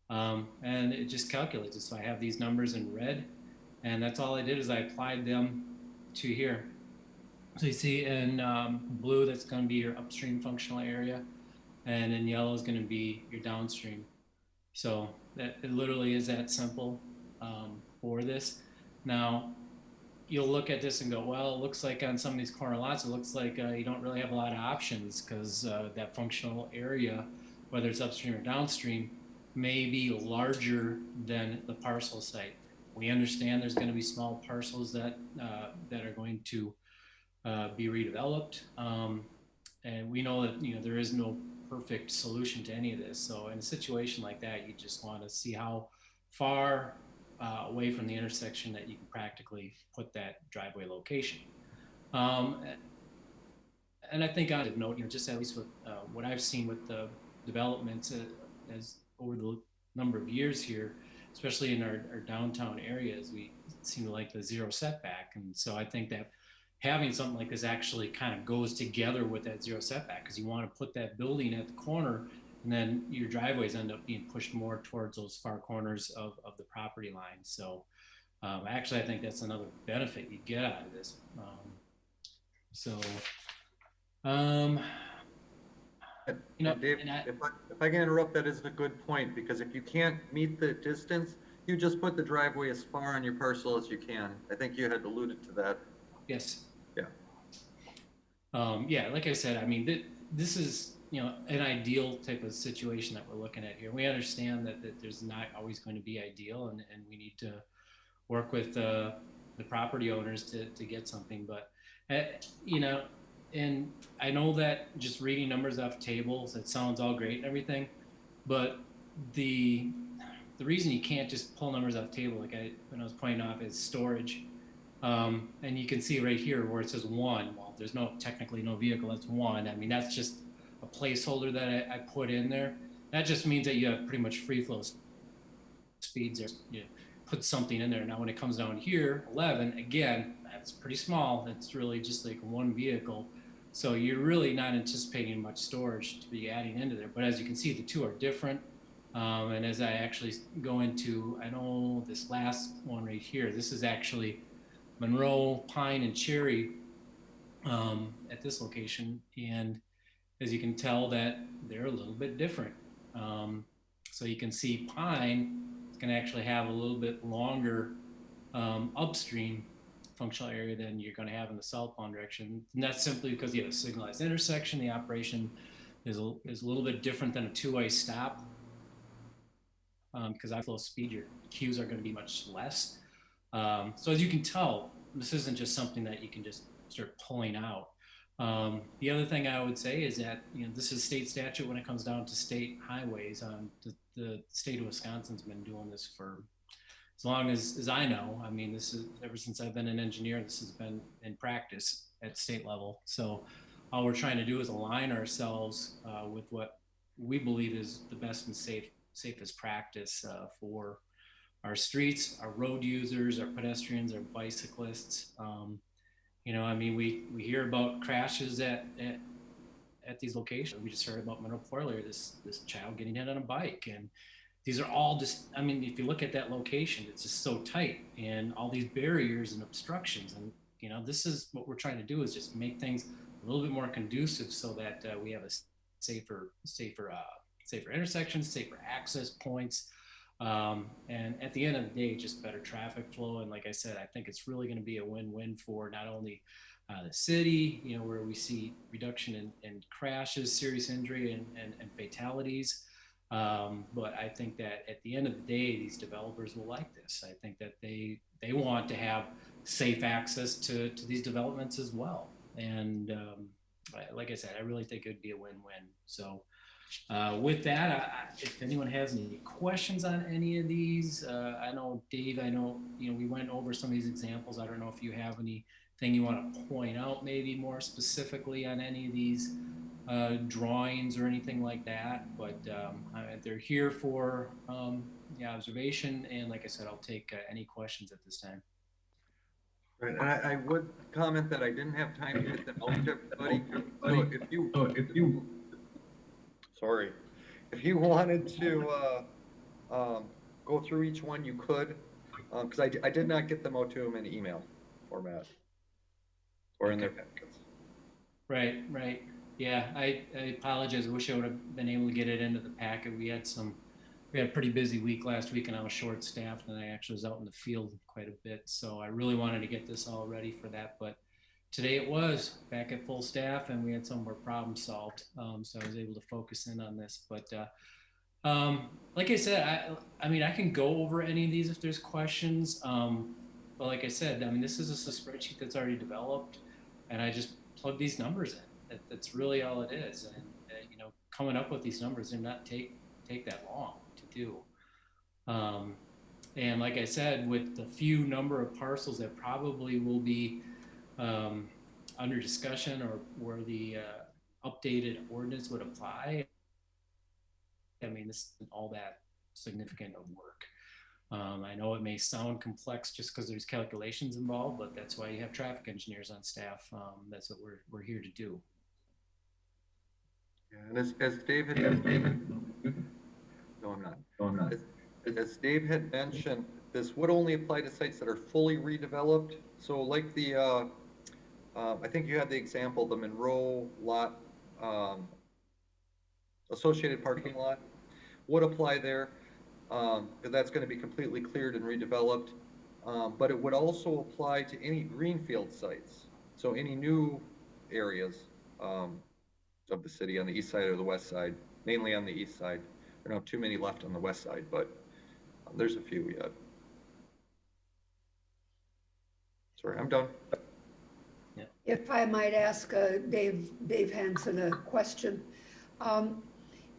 And it just calculates it. So I have these numbers in red, and that's all I did is I applied them to here. So you see in blue, that's going to be your upstream functional area, and in yellow is going to be your downstream. So that it literally is that simple for this. Now, you'll look at this and go, well, it looks like on some of these corner lots, it looks like you don't really have a lot of options because that functional area, whether it's upstream or downstream, may be larger than the parcel site. We understand there's going to be small parcels that are going to be redeveloped, and we know that there is no perfect solution to any of this. So in a situation like that, you just want to see how far away from the intersection that you can practically put that driveway location. And I think on a note, just at least with what I've seen with the developments as over the number of years here, especially in our downtown areas, we seem to like the 0 setback. And so I think that having something like this actually kind of goes together with that 0 setback, because you want to put that building at the corner, and then your driveways end up being pushed more towards those far corners of the property line. So actually, I think that's another benefit you get out of this. Dave, if I can interrupt, that is a good point, because if you can't meet the distance, you just put the driveway as far on your parcel as you can. I think you had alluded to that. Yes. Yeah. Yeah, like I said, I mean, this is an ideal type of situation that we're looking at here. We understand that there's not always going to be ideal, and we need to work with the property owners to get something. But and I know that just reading numbers off tables, it sounds all great and everything, but the reason you can't just pull numbers off table, like when I was pointing off, is storage. And you can see right here where it says 1. Well, there's technically no vehicle, that's 1. I mean, that's just a placeholder that I put in there. That just means that you have pretty much free flow speeds there. You put something in there. Now, when it comes down here, 11, again, that's pretty small. It's really just like 1 vehicle. So you're really not anticipating much storage to be adding into there. But as you can see, the 2 are different. And as I actually go into, I know this last one right here, this is actually Monroe, Pine, and Cherry at this location. And as you can tell, that they're a little bit different. So you can see Pine is going to actually have a little bit longer upstream functional area than you're going to have in the southbound direction. And that's simply because you have a signalized intersection. The operation is a little bit different than a 2-way stop. Because at low speed, your queues are going to be much less. So as you can tell, this isn't just something that you can just start pulling out. The other thing I would say is that this is state statute when it comes down to state highways. The state of Wisconsin's been doing this for as long as I know. I mean, this is ever since I've been an engineer. This has been in practice at state level. So all we're trying to do is align ourselves with what we believe is the best and safest practice for our streets, our road users, our pedestrians, our bicyclists. You know, I mean, we hear about crashes at these locations. We just heard about Mineral Point earlier, this child getting hit on a bike. And these are all just, I mean, if you look at that location, it's just so tight and all these barriers and obstructions. And, you know, this is what we're trying to do, is just make things a little bit more conducive so that we have a safer intersections, safer access points. And at the end of the day, just better traffic flow. And like I said, I think it's really going to be a win-win for not only the city, you know, where we see reduction in crashes, serious injury, and fatalities. But I think that at the end of the day, these developers will like this. I think that they want to have safe access to these developments as well. And like I said, I really think it would be a win-win. So with that, if anyone has any questions on any of these, I know Dave, you know, we went over some of these examples. I don't know if you have anything you want to point out maybe more specifically on any of these drawings or anything like that, but they're here for the observation. And like I said, I'll take any questions at this time. Right, and I would comment that I didn't have time to get them out to everybody. So if you wanted to go through each one, you could, because I did not get them out to them in email format or in their packets. Right. Yeah, I apologize. I wish I would have been able to get it into the packet. We had a pretty busy week last week, and I was short-staffed, and I actually was out in the field quite a bit. So I really wanted to get this all ready for that. But today it was back at full staff, and we had some of our problems solved. So I was able to focus in on this. But like I said, I mean, I can go over any of these if there's questions. But like I said, I mean, this is a spreadsheet that's already developed, and I just plug these numbers in. That's really all it is. And you know, coming up with these numbers did not take that long to do. And like I said, with the few number of parcels that probably will be under discussion, or where the updated ordinance would apply, I mean, this isn't all that significant of work. I know it may sound complex just because there's calculations involved, but that's why you have traffic engineers on staff. That's what we're here to do. Yeah, and as Dave had As Dave had mentioned, this would only apply to sites that are fully redeveloped. So like the, I think you had the example, the Monroe lot, associated parking lot would apply there. Because that's going to be completely cleared and redeveloped. But it would also apply to any greenfield sites. So any new areas of the city on the east side or the west side, mainly on the east side. There are not too many left on the west side, but there's a few yet. Sorry, I'm done. Yeah. If I might ask Dave Hansen a question.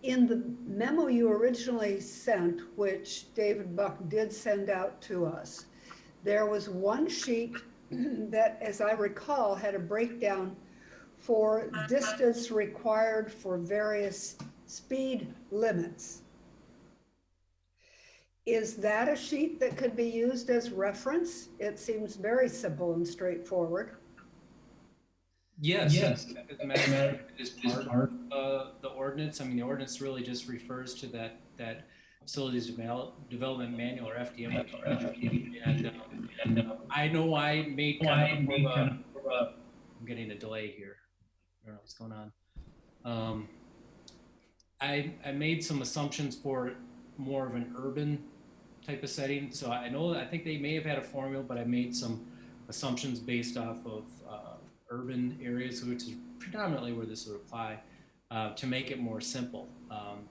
In the memo you originally sent, which David Buck did send out to us, there was one sheet that, as I recall, had a breakdown for distance required for various speed limits. Is that a sheet that could be used as reference? It seems very simple and straightforward. Yes. As a matter of fact, it is part of the ordinance. I mean, the ordinance really just refers to that facilities development manual, or FDM. And I know I made kind of I'm getting a delay here. I don't know what's going on. I made some assumptions for more of an urban type of setting. So I think they may have had a formula, but I made some assumptions based off of urban areas, which is predominantly where this would apply, to make it more simple.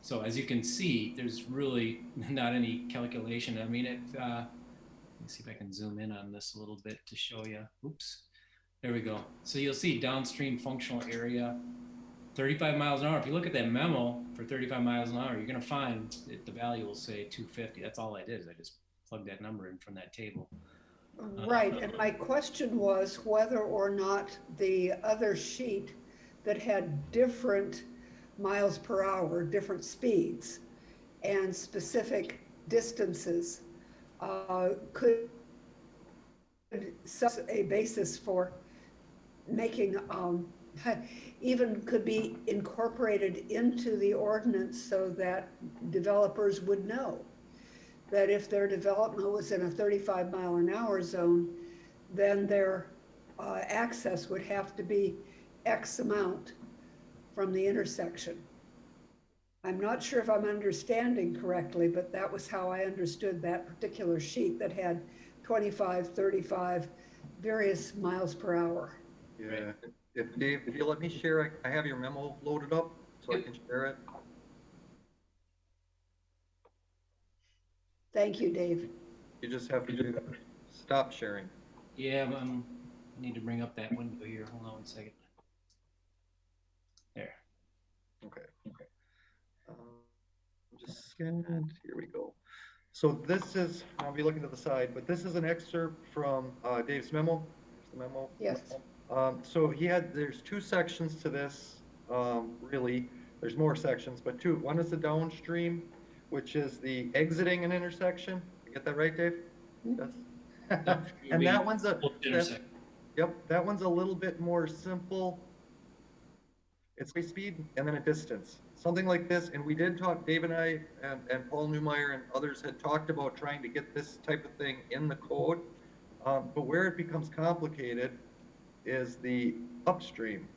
So as you can see, there's really not any calculation. I mean, let me see if I can zoom in on this a little bit to show you. Oops, there we go. So you'll see downstream functional area, 35 miles an hour. If you look at that memo for 35 miles an hour, you're gonna find the value will say 250. That's all I did, is I just plugged that number in from that table. Right, and my question was whether or not the other sheet that had different miles per hour, different speeds, and specific distances could set a basis for making, even could be incorporated into the ordinance so that developers would know that if their development was in a 35-mile-an-hour zone, then their access would have to be X amount from the intersection. I'm not sure if I'm understanding correctly, but that was how I understood that particular sheet that had 25, 35, various miles per hour. Yeah, if Dave, if you let me share, I have your memo loaded up, so I can share it. Thank you, Dave. You just have to stop sharing. Yeah, I need to bring up that window here. Hold on one second. There. Okay. Just scanned. Here we go. So this is, I'll be looking to the side, but this is an excerpt from Dave's memo. Here's the memo. Yes. So there's two sections to this, really. There's more sections, but two. One is the downstream, which is the exiting an intersection. You get that right, Dave? Yes. And that one's that one's a little bit more simple. It's a speed and then a distance, something like this. And we did talk, Dave and I and Paul Newmeyer and others had talked about trying to get this type of thing in the code. But where it becomes complicated is the upstream.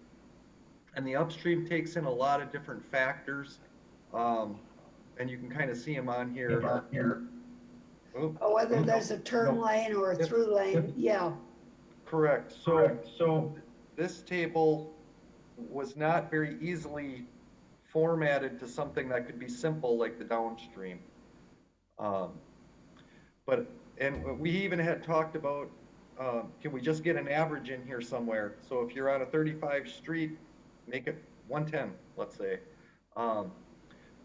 And the upstream takes in a lot of different factors. And you can kind of see them on here. Oh, whether there's a turn lane or a through lane, yeah. Correct. So this table was not very easily formatted to something that could be simple like the downstream. And we even had talked about, can we just get an average in here somewhere? So if you're on a 35 street, make it 110, let's say.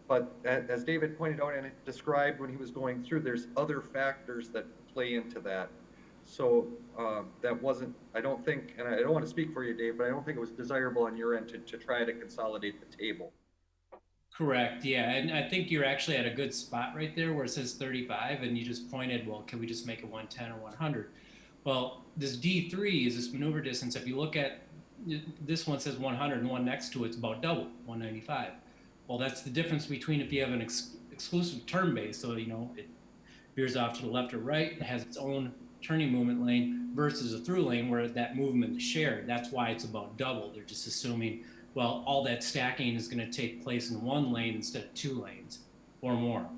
But as David pointed out and described when he was going through, there's other factors that play into that. So that wasn't, I don't think, and I don't want to speak for you, Dave, but I don't think it was desirable on your end to try to consolidate the table. Correct, yeah, and I think you're actually at a good spot right there where it says 35, and you just pointed, well, can we just make it 110 or 100? Well, this D3 is this maneuver distance. If you look at, this one says 100 and one next to it's about double, 195. Well, that's the difference between if you have an exclusive turn base, so it veers off to the left or right, it has its own turning movement lane versus a through lane where that movement is shared. That's why it's about double. They're just assuming, well, all that stacking is going to take place in one lane instead of two lanes or more.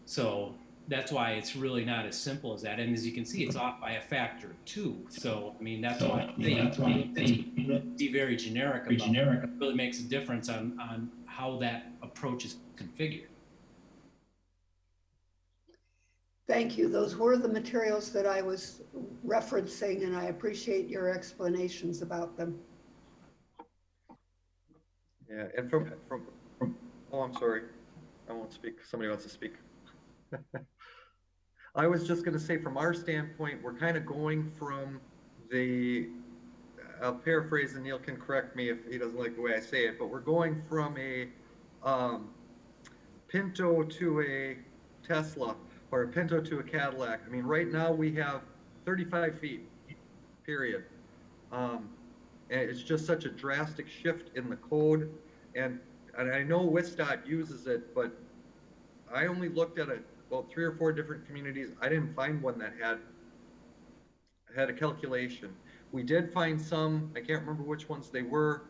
So that's why it's really not as simple as that. And as you can see, it's off by a factor of 2. So, I mean, that's why be very generic about it. It really makes a difference on how that approach is configured. Thank you. Those were the materials that I was referencing, and I appreciate your explanations about them. Yeah, and from oh, I'm sorry, I won't speak. Somebody wants to speak. I was just going to say, from our standpoint, we're kind of going from I'll paraphrase and Neil can correct me if he doesn't like the way I say it, but we're going from a Pinto to a Tesla or a Pinto to a Cadillac. I mean, right now we have 35 feet, period. And it's just such a drastic shift in the code. And I know WSDOT uses it, but I only looked at about 3 or 4 different communities. I didn't find one that had a calculation. We did find some, I can't remember which ones they were,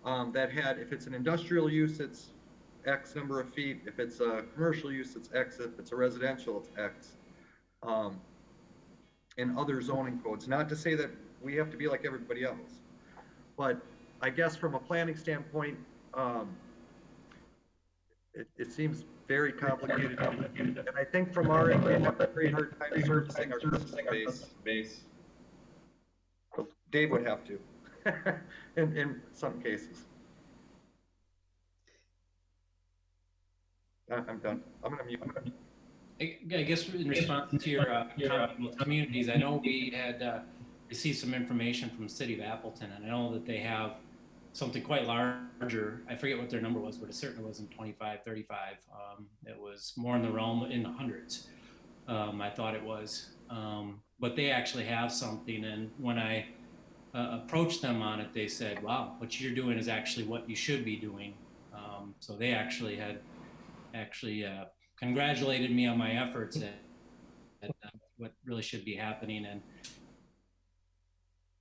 that had, if it's an industrial use, it's X number of feet. If it's a commercial use, it's X. If it's a residential, it's X. In other zoning codes. Not to say that we have to be like everybody else, but I guess from a planning standpoint, it seems very complicated. And I think from our end, we have a very hard time servicing our customer base. Dave would have to, in some cases. I'm done. I'm gonna mute. I guess in response to your comment with communities, I know we had received some information from the city of Appleton, and I know that they have something quite larger. I forget what their number was, but it certainly wasn't 25, 35. It was more in the realm in the hundreds. I thought it was. But they actually have something. And when I approached them on it, they said, wow, what you're doing is actually what you should be doing. So they actually had congratulated me on my efforts at what really should be happening. And,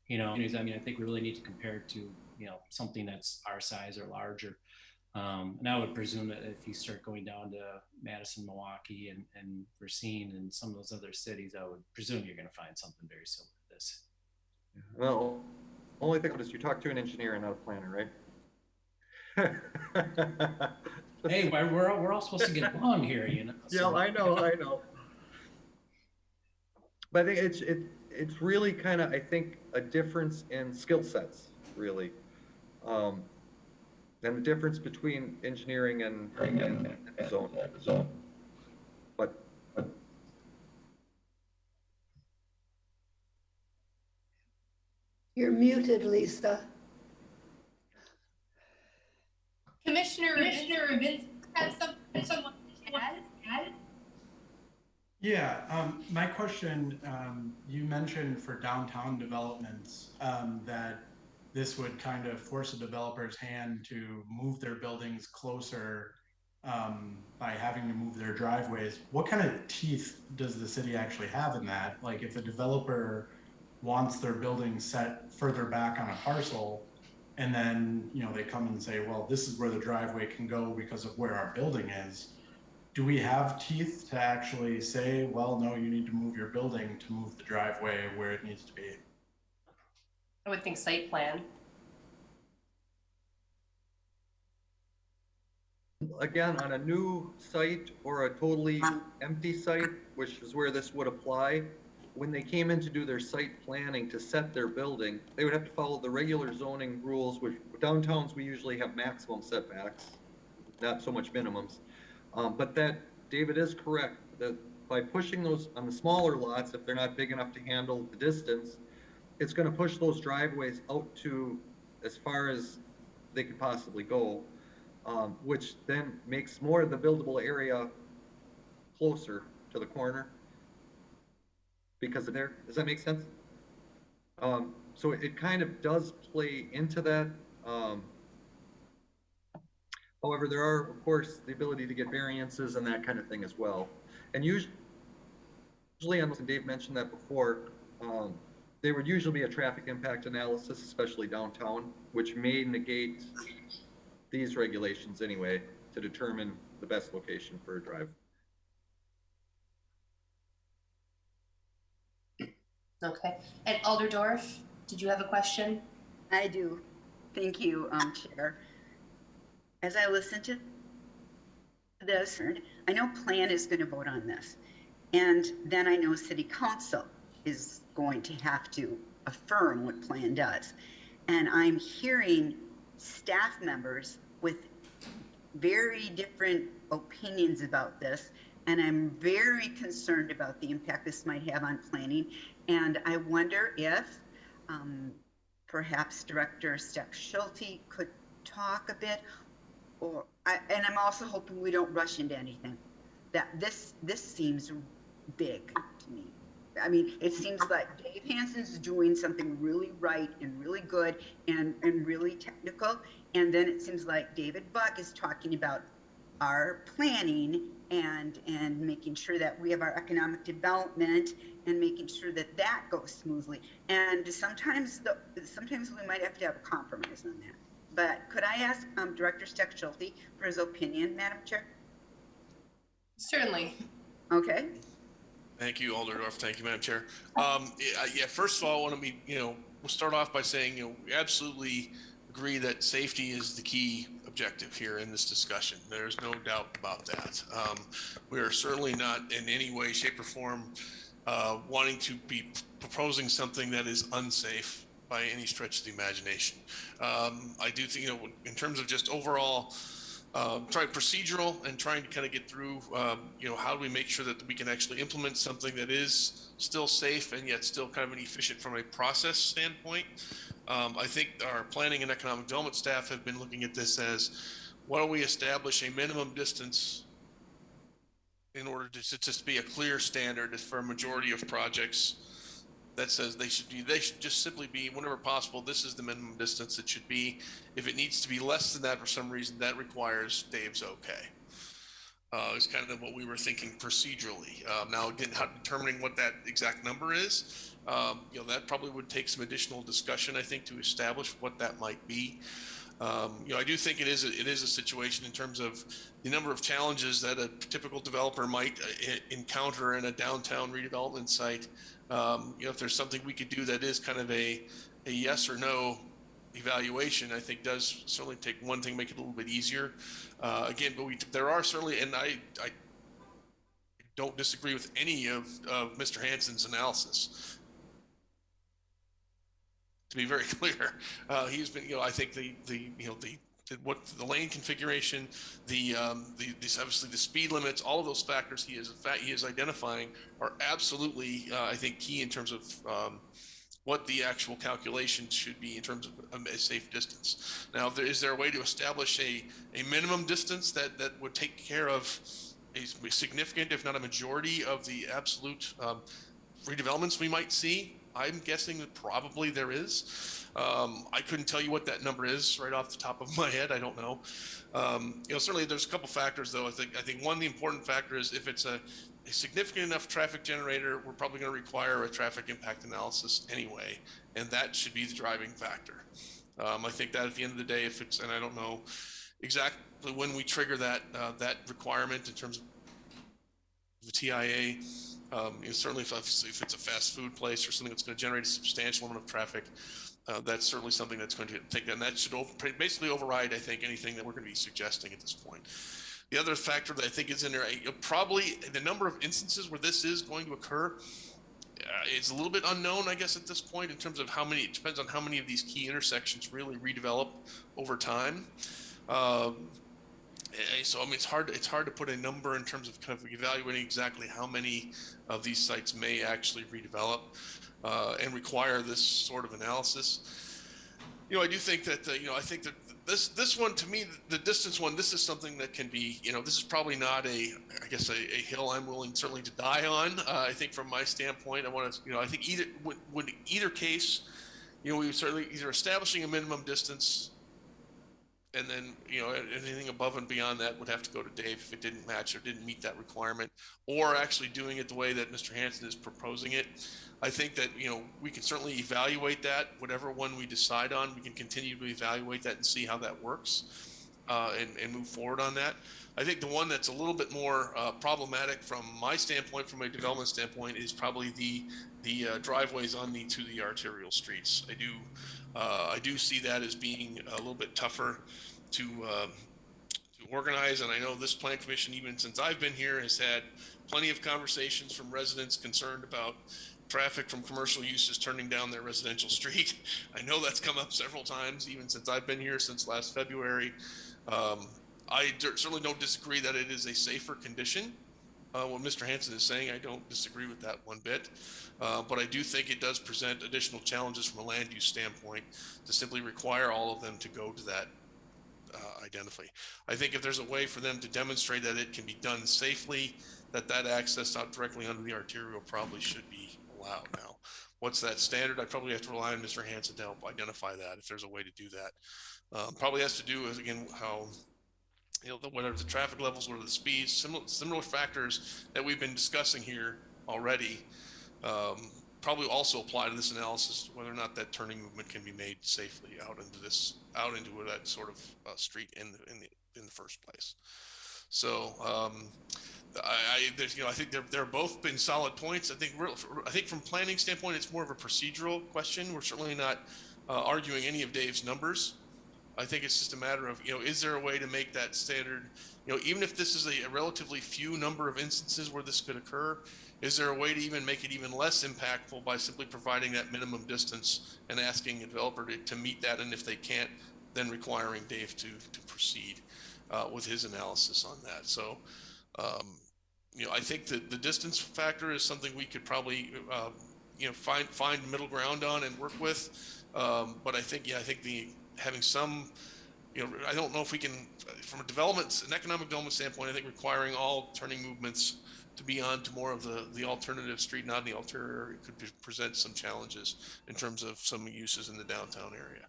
you know, I mean, I think we really need to compare it to, you know, something that's our size or larger. And I would presume that if you start going down to Madison, Milwaukee, and Racine and some of those other cities, I would presume you're going to find something very similar to this. Well, only thing is you talk to an engineer and not a planner, right? Hey, we're all supposed to get along here, you know. Yeah, So- I know. But I think it's really kind of, I think, a difference in skill sets, really. And the difference between engineering and zone. But You're muted, Lisa. Commissioner Rubin has someone to add? Yeah, my question, you mentioned for downtown developments, that this would kind of force a developer's hand to move their buildings closer by having to move their driveways. What kind of teeth does the city actually have in that? Like if a developer wants their building set further back on a parcel, and then, you know, they come and say, well, this is where the driveway can go because of where our building is. Do we have teeth to actually say, well, no, you need to move your building to move the driveway where it needs to be? I would think site plan. again, on a new site or a totally empty site, which is where this would apply, when they came in to do their site planning to set their building, they would have to follow the regular zoning rules, which downtowns, we usually have maximum setbacks, not so much minimums. But that, David is correct, that by pushing those on the smaller lots, if they're not big enough to handle the distance, it's gonna push those driveways out to as far as they could possibly go, which then makes more of the buildable area closer to the corner because of there. Does that make sense? So it kind of does play into that. However, there are, of course, the ability to get variances and that kind of thing as well. And usually, and Dave mentioned that before, there would usually be a traffic impact analysis, especially downtown, which may negate these regulations anyway to determine the best location for a drive. Okay, and Alderdorf, did you have a question? I do. Thank you, Chair. As I listen to this, I know Plan is going to vote on this. And then I know City Council is going to have to affirm what Plan does. And I'm hearing staff members with very different opinions about this. And I'm very concerned about the impact this might have on planning. And I wonder if perhaps Director Steck-Schulte could talk a bit, and I'm also hoping we don't rush into anything. That this seems big to me. I mean, it seems like Dave Hansen's doing something really right and really good and really technical. And then it seems like David Buck is talking about our planning and making sure that we have our economic development and making sure that that goes smoothly. And sometimes we might have to have a compromise on that. But could I ask Director Steck-Schulte for his opinion, Madam Chair? Certainly. Okay. Thank you, Alderdorf. Thank you, Madam Chair. Yeah, first of all, I want to be, we'll start off by saying, we absolutely agree that safety is the key objective here in this discussion. There's no doubt about that. We are certainly not in any way, shape, or form wanting to be proposing something that is unsafe by any stretch of the imagination. I do think, in terms of just overall try procedural and trying to kind of get through, how do we make sure that we can actually implement something that is still safe and yet still kind of efficient from a process standpoint. I think our planning and economic development staff have been looking at this as, why don't we establish a minimum distance in order to just be a clear standard for a majority of projects that says they should just simply be, whenever possible, this is the minimum distance it should be. If it needs to be less than that for some reason, that requires Dave's okay. Is kind of what we were thinking procedurally. Now, again, how determining what that exact number is, that probably would take some additional discussion, I think, to establish what that might be. I do think it is a situation in terms of the number of challenges that a typical developer might encounter in a downtown redevelopment site. If there's something we could do that is kind of a yes or no evaluation, I think does certainly take one thing, make it a little bit easier. Again, but there are certainly, and I don't disagree with any of Mr. Hansen's analysis. To be very clear, he's been, I think what the lane configuration, obviously the speed limits, all of those factors he is identifying are absolutely, I think, key in terms of what the actual calculation should be in terms of a safe distance. Now, is there a way to establish a minimum distance that would take care of a significant, if not a majority, of the absolute redevelopments we might see? I'm guessing that probably there is. I couldn't tell you what that number is right off the top of my head. I don't know. Certainly there's a couple factors though. I think one, the important factor is if it's a significant enough traffic generator, we're probably going to require a traffic impact analysis anyway, and that should be the driving factor. I think that at the end of the day, and I don't know exactly when we trigger that requirement in terms of the TIA. Certainly if it's a fast food place or something that's going to generate a substantial amount of traffic, that's certainly something that's going to take, and that should basically override, I think, anything that we're going to be suggesting at this point. The other factor that I think is in there, probably the number of instances where this is going to occur is a little bit unknown, I guess, at this point, in terms of how many. It depends on how many of these key intersections really redevelop over time. So I mean, it's hard to put a number in terms of kind of evaluating exactly how many of these sites may actually redevelop and require this sort of analysis. I do think that I think that this one, to me, the distance one, this is something that can be, this is probably not a hill I'm willing certainly to die on. I think from my standpoint, I think either case, we would certainly either establishing a minimum distance, and then, anything above and beyond that would have to go to Dave if it didn't match or didn't meet that requirement, or actually doing it the way that Mr. Hansen is proposing it. I think that, we can certainly evaluate that. Whatever one we decide on, we can continue to evaluate that and see how that works and move forward on that. I think the one that's a little bit more problematic from my standpoint, from a development standpoint, is probably the driveways to the arterial streets. I do see that as being a little bit tougher to organize, and I know this plan commission, even since I've been here, has had plenty of conversations from residents concerned about traffic from commercial uses turning down their residential street. I know that's come up several times, even since I've been here since last February. I certainly don't disagree that it is a safer condition. What Mr. Hansen is saying, I don't disagree with that one bit. But I do think it does present additional challenges from a land use standpoint to simply require all of them to go to that identify. I think if there's a way for them to demonstrate that it can be done safely, that access out directly under the arterial probably should be allowed. Now, what's that standard? I probably have to rely on Mr. Hansen to help identify that if there's a way to do that. Probably has to do with, again, how what are the traffic levels, what are the speeds, similar factors that we've been discussing here already. Probably also apply to this analysis, whether or not that turning movement can be made safely out into that sort of street in the first place. So I think they're both been solid points. I think from planning standpoint, it's more of a procedural question. We're certainly not arguing any of Dave's numbers. I think it's just a matter of, is there a way to make that standard, even if this is a relatively few number of instances where this could occur, is there a way to even make it even less impactful by simply providing that minimum distance and asking a developer to meet that? And if they can't, then requiring Dave to proceed with his analysis on that. So, I think that the distance factor is something we could probably, find middle ground on and work with. But I think having some I don't know if we can, from an economic development standpoint, I think requiring all turning movements to be on to more of the alternative street, not in the ulterior, could present some challenges in terms of some uses in the downtown area.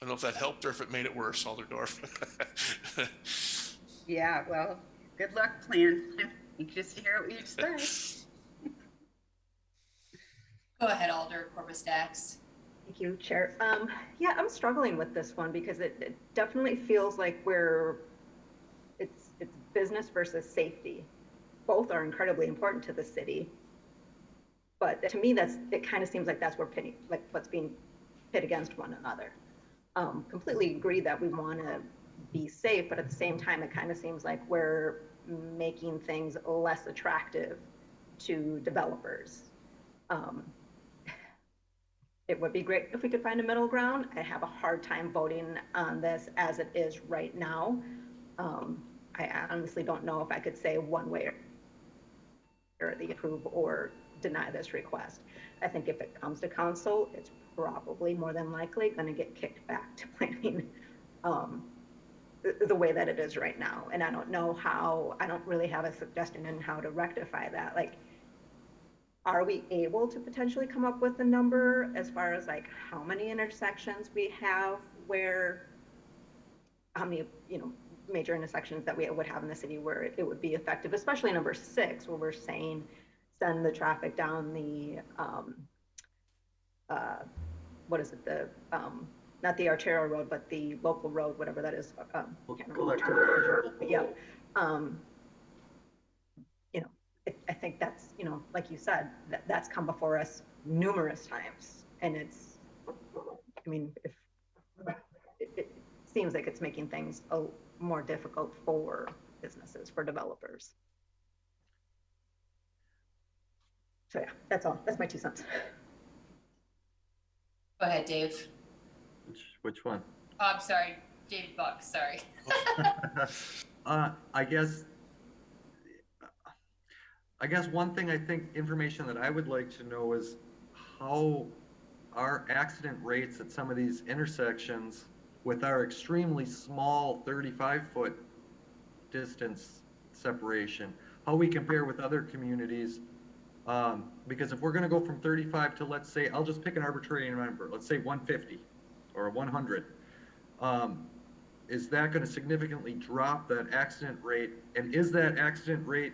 I don't know if that helped or if it made it worse, Alderdorf. Yeah, well, good luck, plan. You just hear what you say. Go ahead, Alder Corpus Dax. Thank you, Chair. Yeah, I'm struggling with this one because it definitely feels like it's business versus safety. Both are incredibly important to the city, but to me, it kind of seems like that's what's being pit against one another. Completely agree that we want to be safe, but at the same time, it kind of seems like we're making things less attractive to developers. It would be great if we could find a middle ground. I have a hard time voting on this as it is right now. I honestly don't know if I could say one way or the approve or deny this request. I think if it comes to council, it's probably more than likely going to get kicked back to planning the way that it is right now. And I don't know how, I don't really have a suggestion in how to rectify that. Like, are we able to potentially come up with a number as far as like how many intersections we have where, how many, major intersections that we would have in the city where it would be effective, especially number 6, where we're saying send the traffic down the, what is it, the, not the arterial road, but the local road, whatever that is. Can't remember. Yeah. I think that's, like you said, that's come before us numerous times. And it's, if it seems like it's making things more difficult for businesses, for developers. So yeah, that's all. That's my 2 cents. Go ahead, Dave. Which one? Oh, I'm sorry, David Buck, sorry. I guess one thing, I think information that I would like to know is how our accident rates at some of these intersections with our extremely small 35-foot distance separation, how we compare with other communities. Because if we're going to go from 35 to, let's say, I'll just pick an arbitrary number, let's say 150 or 100, is that going to significantly drop that accident rate? And is that accident rate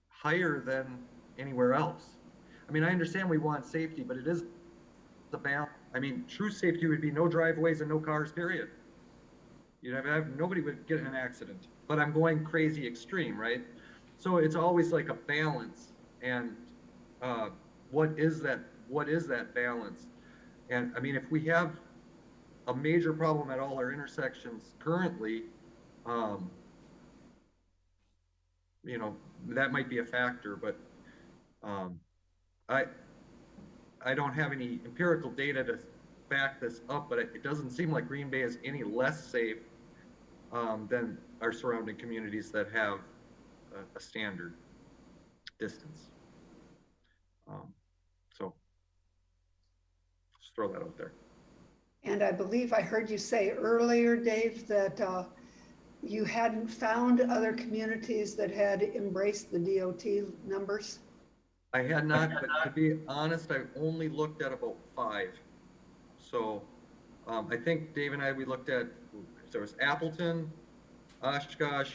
higher than anywhere else? I understand we want safety, but it is the balance. True safety would be no driveways and no cars, period. Nobody would get in an accident, but I'm going crazy extreme, right? So it's always like a balance. And what is that balance? And if we have a major problem at all our intersections currently, that might be a factor, but I don't have any empirical data to back this up, but it doesn't seem like Green Bay is any less safe than our surrounding communities that have a standard distance. So just throw that out there. And I believe I heard you say earlier, Dave, that you hadn't found other communities that had embraced the DOT numbers? I had not, but to be honest, I've only looked at about 5. So I think Dave and I, we looked at, there was Appleton, Oshkosh,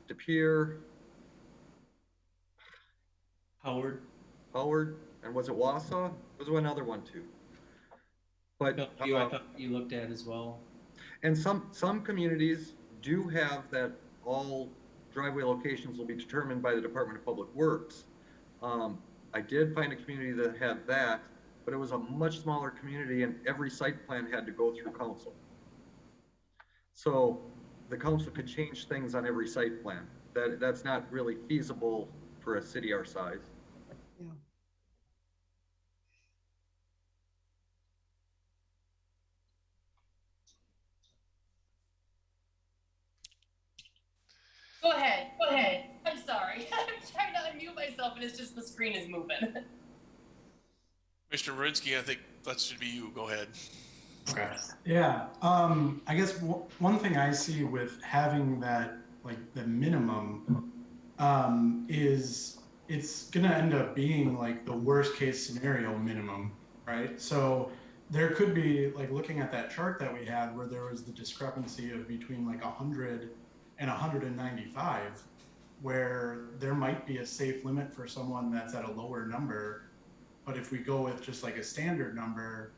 De Pere, Howard, and was it Wausau? There was another one too. But I thought you looked at as well. And some communities do have that all driveway locations will be determined by the Department of Public Works. I did find a community that had that, but it was a much smaller community and every site plan had to go through council. So the council could change things on every site plan. That's not really feasible for a city our size. Yeah. Go ahead. I'm sorry. I'm trying to unmute myself and it's just the screen is moving. Commissioner Verinsky, I think that should be you. Go ahead. Okay. Yeah. I guess one thing I see with having that, like the minimum, is it's going to end up being like the worst case scenario minimum, right? So there could be, like, looking at that chart that we had where there was the discrepancy of between like 100 and 195, where there might be a safe limit for someone that's at a lower number. But if we go with just like a standard number,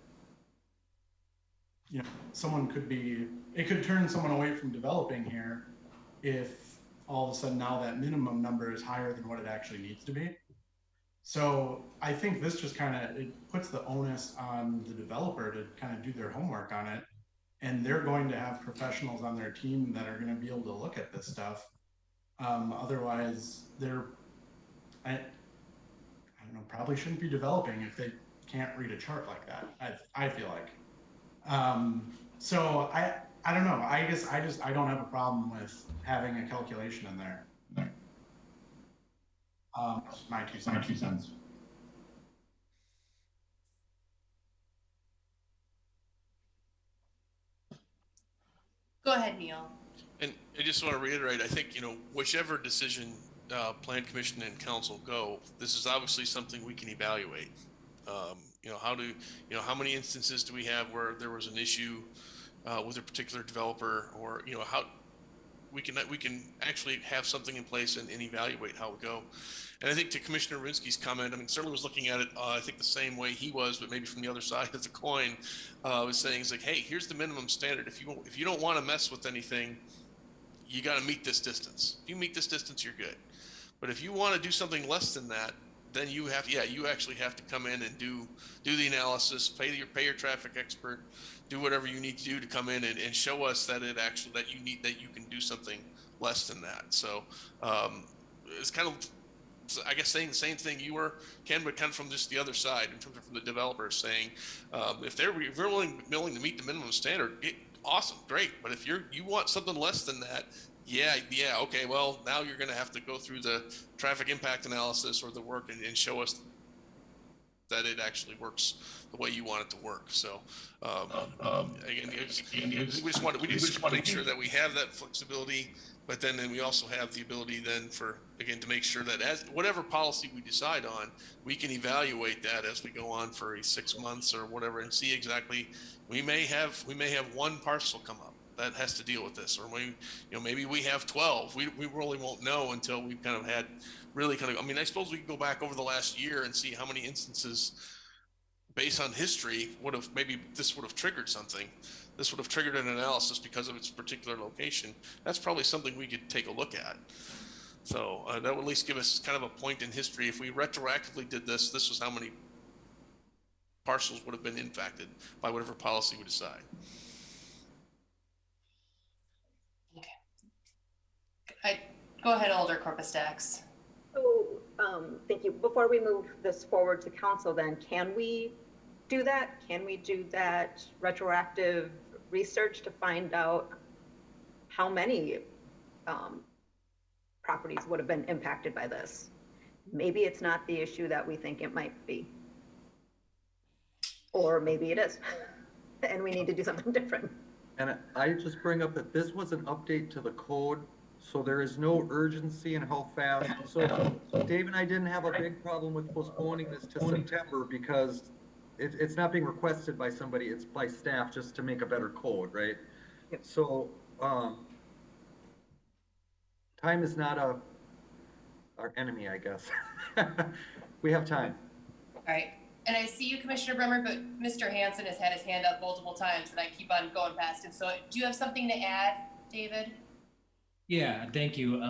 you know, it could turn someone away from developing here if all of a sudden now that minimum number is higher than what it actually needs to be. So I think this just it puts the onus on the developer to kind of do their homework on it. And they're going to have professionals on their team that are going to be able to look at this stuff. Otherwise, I don't know, probably shouldn't be developing if they can't read a chart like that. I feel like. So I don't know. I guess I don't have a problem with having a calculation in there. My two cents. Go ahead, Neil. And I just want to reiterate, I think, whichever decision Plan Commission and Council go, this is obviously something we can evaluate. How many instances do we have where there was an issue with a particular developer, or, how we can actually have something in place and evaluate how it go. And I think to Commissioner Rinsky's comment, I mean, certainly was looking at it, I think the same way he was, but maybe from the other side of the coin, was saying, it's like, hey, here's the minimum standard. If you don't want to mess with anything, you got to meet this distance. If you meet this distance, you're good. But if you want to do something less than that, then you actually have to come in and do the analysis, pay your traffic expert, do whatever you need to do to come in and show us that you can do something less than that. So it's kind of, I guess, saying the same thing you were, Ken, but kind of from just the other side, in terms of from the developers saying, if they're willing to meet the minimum standard, awesome, great. But if you want something less than that, yeah, okay, well, now you're going to have to go through the traffic impact analysis or the work and show us that it actually works the way you want it to work. So again, we just want to make sure that we have that flexibility, but then we also have the ability then to make sure that as whatever policy we decide on, we can evaluate that as we go on for 6 months or whatever, and see exactly, we may have one parcel come up that has to deal with this, or maybe we have 12. We really won't know until we've kind of had really I mean, I suppose we can go back over the last year and see how many instances based on history this would have triggered something. This would have triggered an analysis because of its particular location. That's probably something we could take a look at. So that would at least give us kind of a point in history. If we retroactively did this was how many parcels would have been impacted by whatever policy we decide. Go ahead, Alder Corpus Dax. So, thank you. Before we move this forward to council, then, can we do that? Can we do that retroactive research to find out how many properties would have been impacted by this? Maybe it's not the issue that we think it might be. Or maybe it is, and we need to do something different. And I just bring up that this was an update to the code, so there is no urgency in how fast. So Dave and I didn't have a big problem with postponing this to September because it's not being requested by somebody, it's by staff just to make a better code, right? Yep. So time is not our enemy, I guess. We have time. All right. And I see you, Commissioner Bremer, but Mr. Hansen has had his hand up multiple times and I keep on going past him. So do you have something to add, David? Yeah, thank you.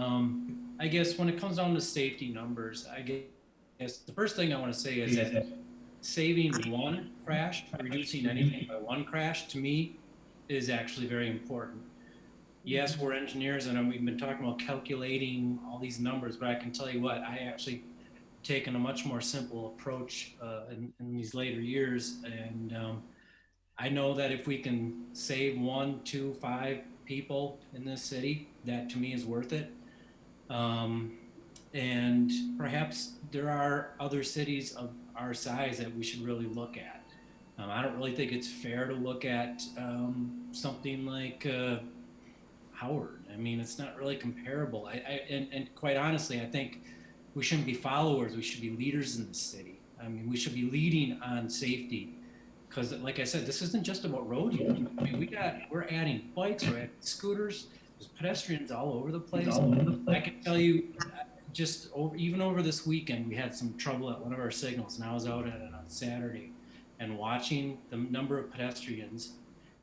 I guess when it comes down to safety numbers, I guess the first thing I want to say is that saving one crash, reducing anything by one crash, to me, is actually very important. Yes, we're engineers and we've been talking about calculating all these numbers, but I can tell you what, I actually taken a much more simple approach in these later years. And I know that if we can save 1, 2, 5 people in this city, that to me is worth it. And perhaps there are other cities of our size that we should really look at. I don't really think it's fair to look at something like Howard. I mean, it's not really comparable. And quite honestly, I think we shouldn't be followers. We should be leaders in the city. I mean, we should be leading on safety, because, like I said, this isn't just about road use. I mean, we're adding bikes, we're adding scooters. There's pedestrians all over the place. I can tell you, even over this weekend, we had some trouble at one of our signals, and I was out at it on Saturday, and watching the number of pedestrians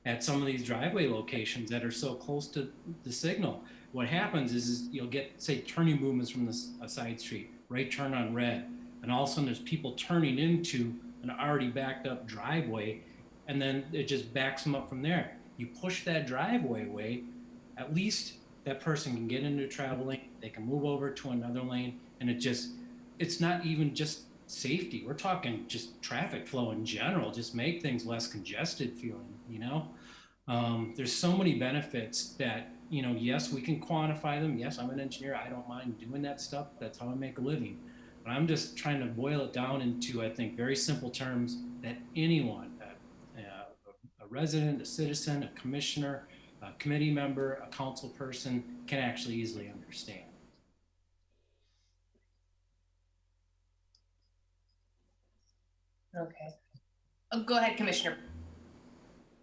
at some of these driveway locations that are so close to the signal. What happens is you'll get, say, turning movements from a side street, right turn on red, and all of a sudden there's people turning into an already backed up driveway, and then it just backs them up from there. You push that driveway away, at least that person can get into a travel lane, they can move over to another lane, and it's not even just safety. We're talking just traffic flow in general, just make things less congested feeling, you know? There's so many benefits that, you know, yes, we can quantify them. Yes, I'm an engineer. I don't mind doing that stuff. That's how I make a living. But I'm just trying to boil it down into, I think, very simple terms that anyone, a resident, a citizen, a commissioner, a committee member, a council person can actually easily understand. Okay. Oh, go ahead, Commissioner.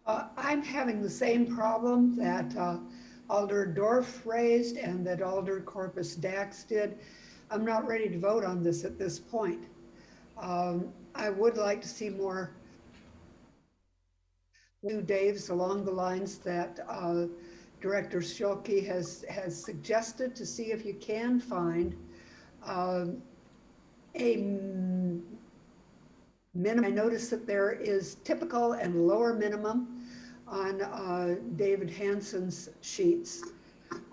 I'm having the same problem that Alder Dorf raised and that Alder Corpus Dax did. I'm not ready to vote on this at this point. I would like to see more new Daves along the lines that Director Schulke has suggested, to see if you can find a minimum. I noticed that there is typical and lower minimum on David Hansen's sheets.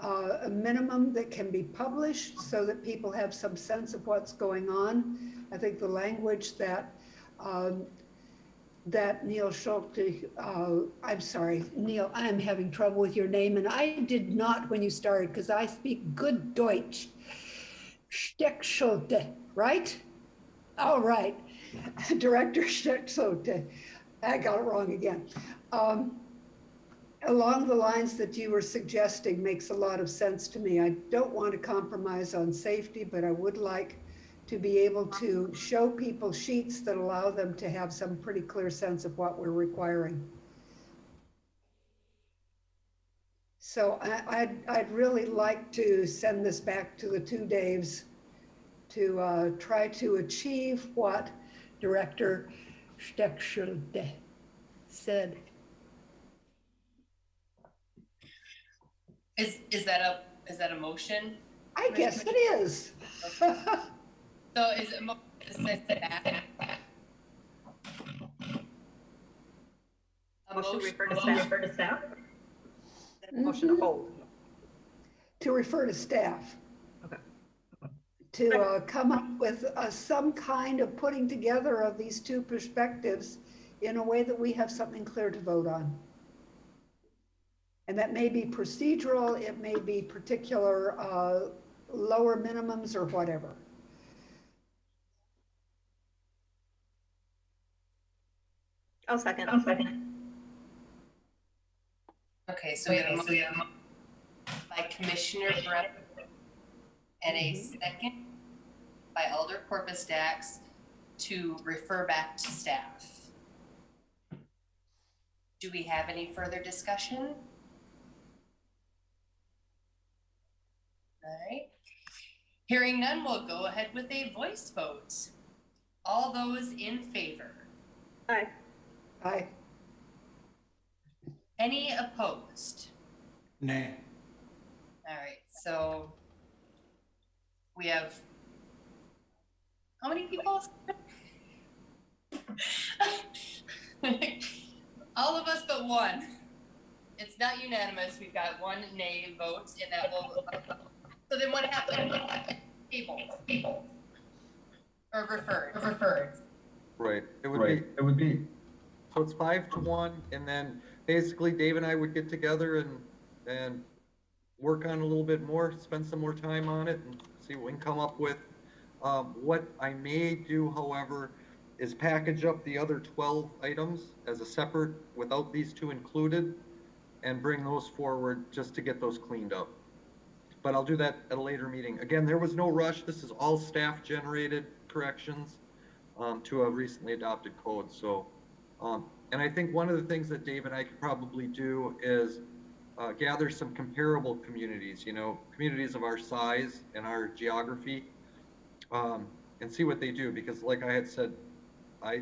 A minimum that can be published so that people have some sense of what's going on. I think the language that Neil Schulte, I'm sorry, Neil, I am having trouble with your name, and I did not when you started, because I speak good Deutsch. Steckschulte, right? All right. Director Steckschulte, I got it wrong again. Along the lines that you were suggesting makes a lot of sense to me. I don't want to compromise on safety, but I would like to be able to show people sheets that allow them to have some pretty clear sense of what we're requiring. So I'd really like to send this back to the two Daves to try to achieve what Director Steckschulte said. Is that a motion? I guess it is. So is it a motion to send it back? A Motion to motion refer to staff? Motion to hold. To refer to staff. Okay. To come up with some kind of putting together of these two perspectives in a way that we have something clear to vote on. And that may be procedural, it may be particular lower minimums or whatever. I'll second. Okay, so we have a motion by Commissioner Brett and a second by Alder Corpus Dax to refer back to staff. Do we have any further discussion? All right. Hearing none, we'll go ahead with a voice vote. All those in favor? Aye. Aye. Any opposed? Nay. All right, so we have, how many people? All of us but one. It's not unanimous. We've got one nay vote, and that will, so then what happened? Table. Or referred. Right, it would be. So it's 5-1, and then basically Dave and I would get together and work on a little bit more, spend some more time on it and see what we can come up with. What I may do, however, is package up the other 12 items as a separate, without these two included, and bring those forward just to get those cleaned up. But I'll do that at a later meeting. Again, there was no rush. This is all staff-generated corrections to a recently adopted code. So, and I think one of the things that Dave and I could probably do is gather some comparable communities, communities of our size and our geography, and see what they do. Because like I had said, I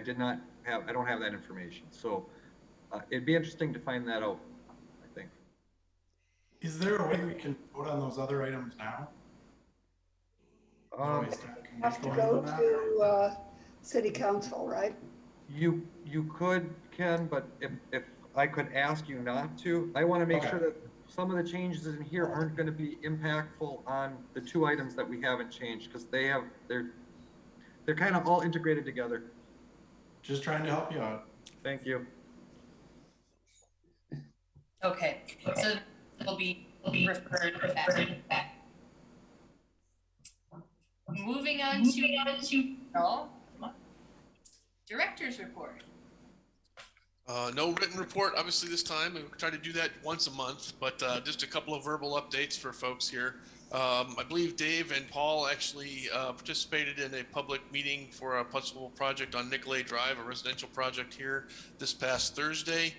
don't have that information. So it'd be interesting to find that out, I think. Is there a way we can vote on those other items now? Have to go to city council, right? You could, Ken, but if I could ask you not to, I want to make sure that some of the changes in here aren't going to be impactful on the two items that we haven't changed, because they're kind of all integrated together. Just trying to help you out. Thank you. Okay, so it'll be referred back. Moving on to director's report. No written report, obviously, this time. We try to do that once a month, but just a couple of verbal updates for folks here. I believe Dave and Paul actually participated in a public meeting for a possible project on Nicolay Drive, a residential project here this past Thursday.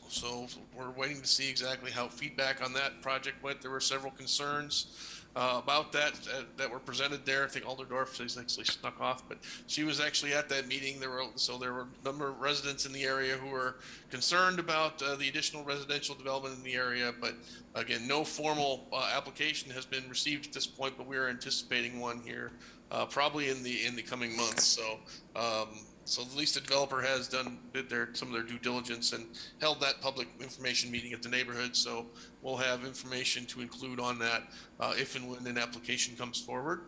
So we're waiting to see exactly how feedback on that project went. There were several concerns about that were presented there. I think Alderdorf has actually snuck off, but she was actually at that meeting. There were a number of residents in the area who were concerned about the additional residential development in the area. But again, no formal application has been received at this point, but we're anticipating one here probably in the coming months. So at least the developer has did some of their due diligence and held that public information meeting at the neighborhood. So we'll have information to include on that if and when an application comes forward.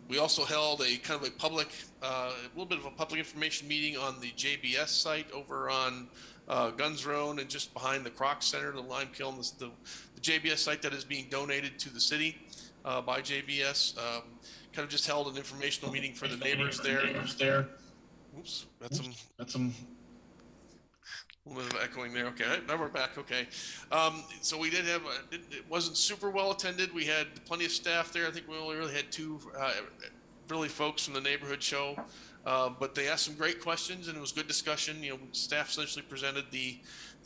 We also held a kind of a little bit of a public information meeting on the JBS site over on Guns Road and just behind the Croc Center, the lime kiln, the JBS site that is being donated to the city by JBS. Kind of just held an informational meeting for the neighbors there. Oops, that's some a little bit of echoing there. Okay, now we're back. Okay, so we did have it wasn't super well attended. We had plenty of staff there. I think we only really had two really folks from the neighborhood show, but they asked some great questions and it was good discussion. Staff essentially presented the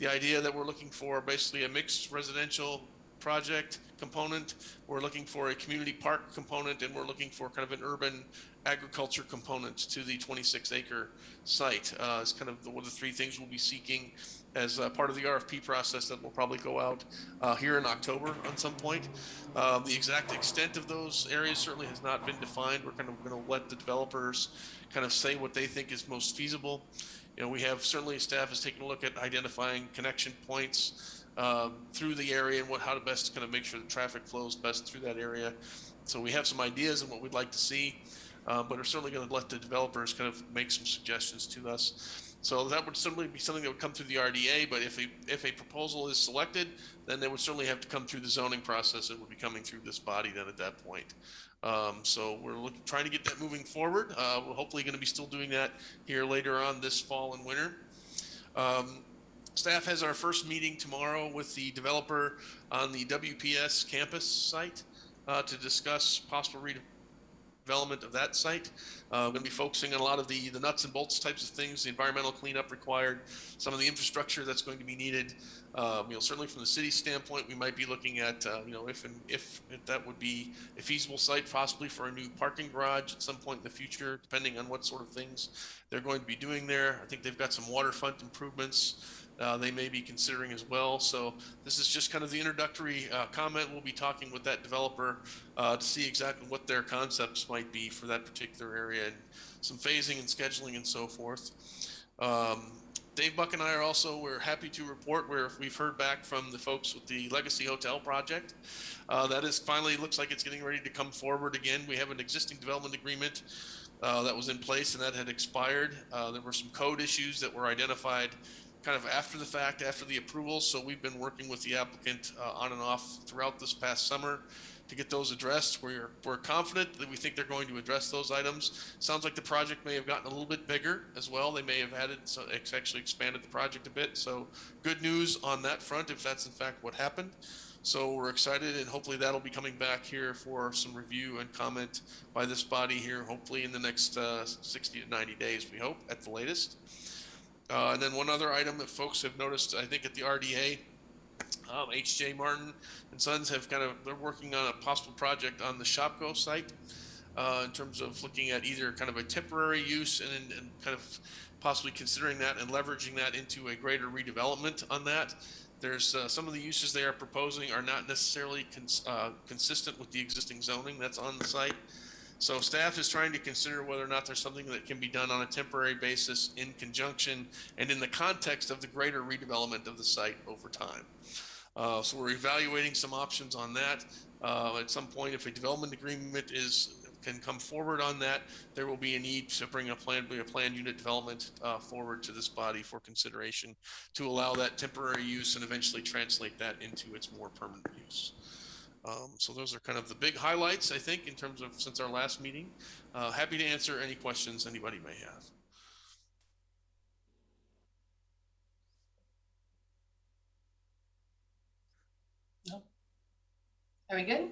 idea that we're looking for basically a mixed residential project component. We're looking for a community park component, and we're looking for kind of an urban agriculture component to the 26-acre site. It's kind of one of the three things we'll be seeking as part of the RFP process that will probably go out here in October on some point. The exact extent of those areas certainly has not been defined. We're kind of going to let the developers kind of say what they think is most feasible. We have certainly staff is taking a look at identifying connection points through the area and how to best kind of make sure the traffic flows best through that area. So we have some ideas on what we'd like to see, but we're certainly going to let the developers kind of make some suggestions to us. So that would certainly be something that would come through the RDA, but if a proposal is selected, then they would certainly have to come through the zoning process and would be coming through this body then at that point. So we're trying to get that moving forward. We're hopefully going to be still doing that here later on this fall and winter. Staff has our first meeting tomorrow with the developer on the WPS campus site to discuss possible redevelopment of that site. We're going to be focusing on a lot of the nuts and bolts types of things, the environmental cleanup required, some of the infrastructure that's going to be needed. Certainly from the city standpoint, we might be looking at, if that would be a feasible site possibly for a new parking garage at some point in the future, depending on what sort of things they're going to be doing there. I think they've got some waterfront improvements they may be considering as well. So this is just kind of the introductory comment. We'll be talking with that developer to see exactly what their concepts might be for that particular area and some phasing and scheduling and so forth. Dave Buck and I we're happy to report where we've heard back from the folks with the Legacy Hotel project. That is finally looks like it's getting ready to come forward again. We have an existing development agreement that was in place and that had expired. There were some code issues that were identified kind of after the fact, after the approval. So we've been working with the applicant on and off throughout this past summer to get those addressed. We're confident that we think they're going to address those items. Sounds like the project may have gotten a little bit bigger as well. They may have added, so it's actually expanded the project a bit. So good news on that front, if that's in fact what happened. So we're excited, and hopefully that'll be coming back here for some review and comment by this body here, hopefully in the next 60 to 90 days, we hope, at the latest. And then one other item that folks have noticed, I think at the RDA, H.J. Martin and Sons have they're working on a possible project on the Shopko site in terms of looking at either kind of a temporary use and kind of possibly considering that and leveraging that into a greater redevelopment on that. There's some of the uses they are proposing are not necessarily consistent with the existing zoning that's on the site. So staff is trying to consider whether or not there's something that can be done on a temporary basis in conjunction and in the context of the greater redevelopment of the site over time. So we're evaluating some options on that. At some point, if a development agreement can come forward on that, there will be a need to bring a planned unit development forward to this body for consideration to allow that temporary use and eventually translate that into its more permanent use. So those are kind of the big highlights, I think, in terms of since our last meeting. Happy to answer any questions anybody may have. Are we good? Okay.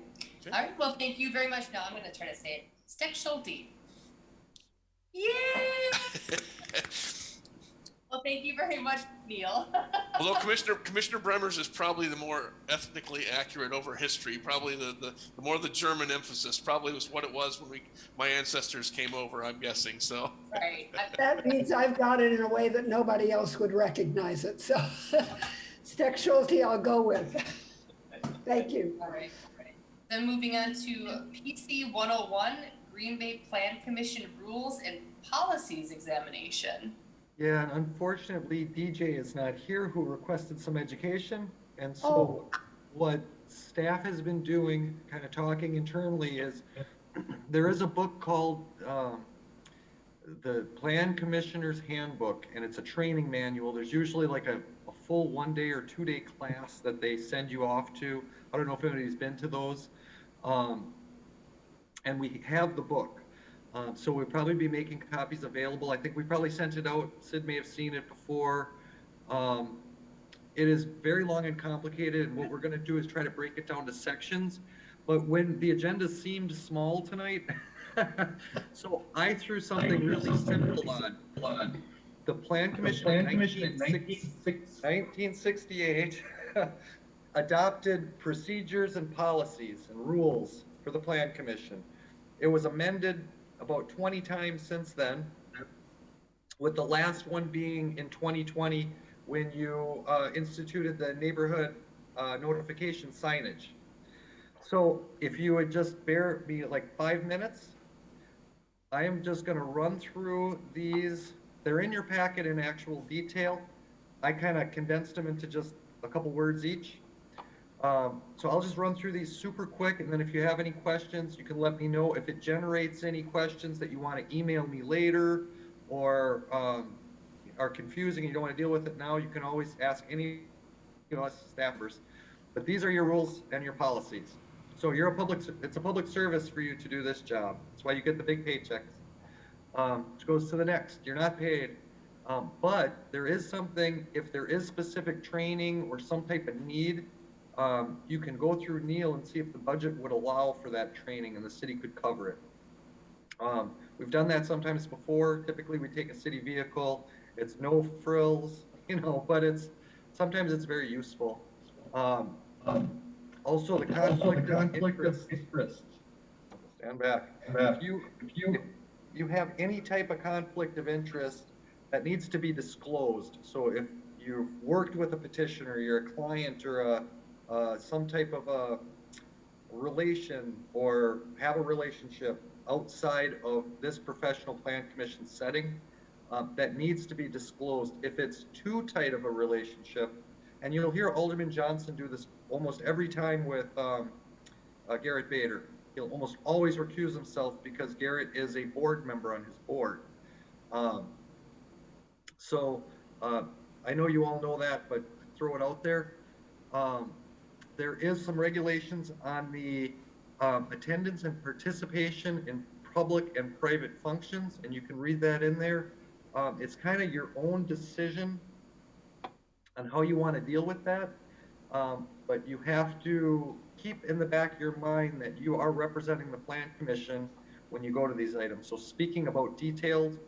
All right. Well, thank you very much. Now I'm going to try to say it. Steck Schulte. Yay! Well, thank you very much, Neil. Although Commissioner Bremmers is probably the more ethnically accurate over history, probably the more the German emphasis probably was what it was when my ancestors came over, I'm guessing. So Right. That means I've got it in a way that nobody else would recognize it. So Steck Schulte, I'll go with. Thank you. All right. Then moving on to PC 101, Green Bay Plan Commission Rules and Policies Examination. Yeah, and unfortunately, DJ is not here, who requested some education. And so what staff has been doing, kind of talking internally, is there is a book called the Plan Commissioner's Handbook, and it's a training manual. There's usually like a full 1 day or 2 day class that they send you off to. I don't know if anybody's been to those. And we have the book. So we'll probably be making copies available. I think we probably sent it out. Sid may have seen it before. It is very long and complicated, and what we're going to do is try to break it down to sections. But when the agenda seemed small tonight, so I threw something really simple on. The Plan Commission in 1968 adopted procedures and policies and rules for the Plan Commission. It was amended about 20 times since then, with the last one being in 2020 when you instituted the neighborhood notification signage. So if you would just bear me like 5 minutes, I am just going to run through these. They're in your packet in actual detail. I kind of condensed them into just a couple words each. So I'll just run through these super quick, and then if you have any questions, you can let me know. If it generates any questions that you want to email me later, or are confusing and you don't want to deal with it now, you can always ask any of us staffers. But these are your rules and your policies. So it's a public service for you to do this job. That's why you get the big paychecks. Which goes to the next. You're not paid. But there is something, if there is specific training or some type of need, you can go through Neil and see if the budget would allow for that training and the city could cover it. We've done that sometimes before. Typically we take a city vehicle. It's no frills, but sometimes it's very useful. Also the conflict of interest. Stand back. If you have any type of conflict of interest, that needs to be disclosed. So if you've worked with a petitioner, you're a client or some type of a relation or have a relationship outside of this professional plan commission setting, that needs to be disclosed. If it's too tight of a relationship, and you'll hear Alderman Johnson do this almost every time with Garrett Bader. He'll almost always recuse himself because Garrett is a board member on his board. So I know you all know that, but throw it out there. There is some regulations on the attendance and participation in public and private functions, and you can read that in there. It's kind of your own decision on how you want to deal with that. But you have to keep in the back of your mind that you are representing the Plan Commission when you go to these items. So speaking about detailed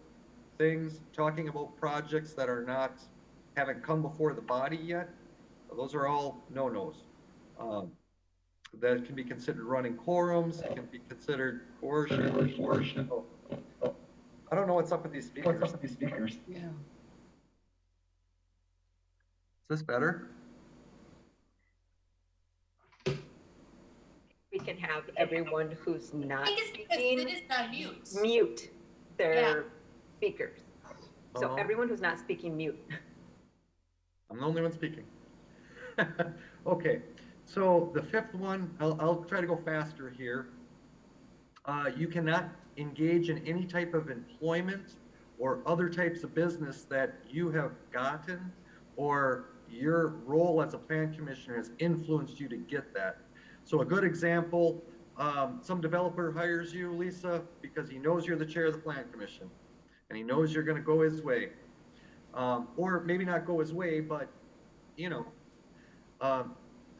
things, talking about projects that are not, haven't come before the body yet, those are all no-nos. That can be considered running quorums, it can be considered coercion. I don't know what's up with these speakers. Yeah. Is this better? We can have everyone who's I not think it's because speaking it is on mute. mute their Yeah. speakers. So Oh. everyone who's not speaking, mute. I'm the only one speaking. Okay, so the fifth one, I'll try to go faster here. You cannot engage in any type of employment or other types of business that you have gotten or your role as a plan commissioner has influenced you to get that. So a good example, some developer hires you, Lisa, because he knows you're the chair of the plan commission and he knows you're gonna go his way. Or maybe not go his way, but you know,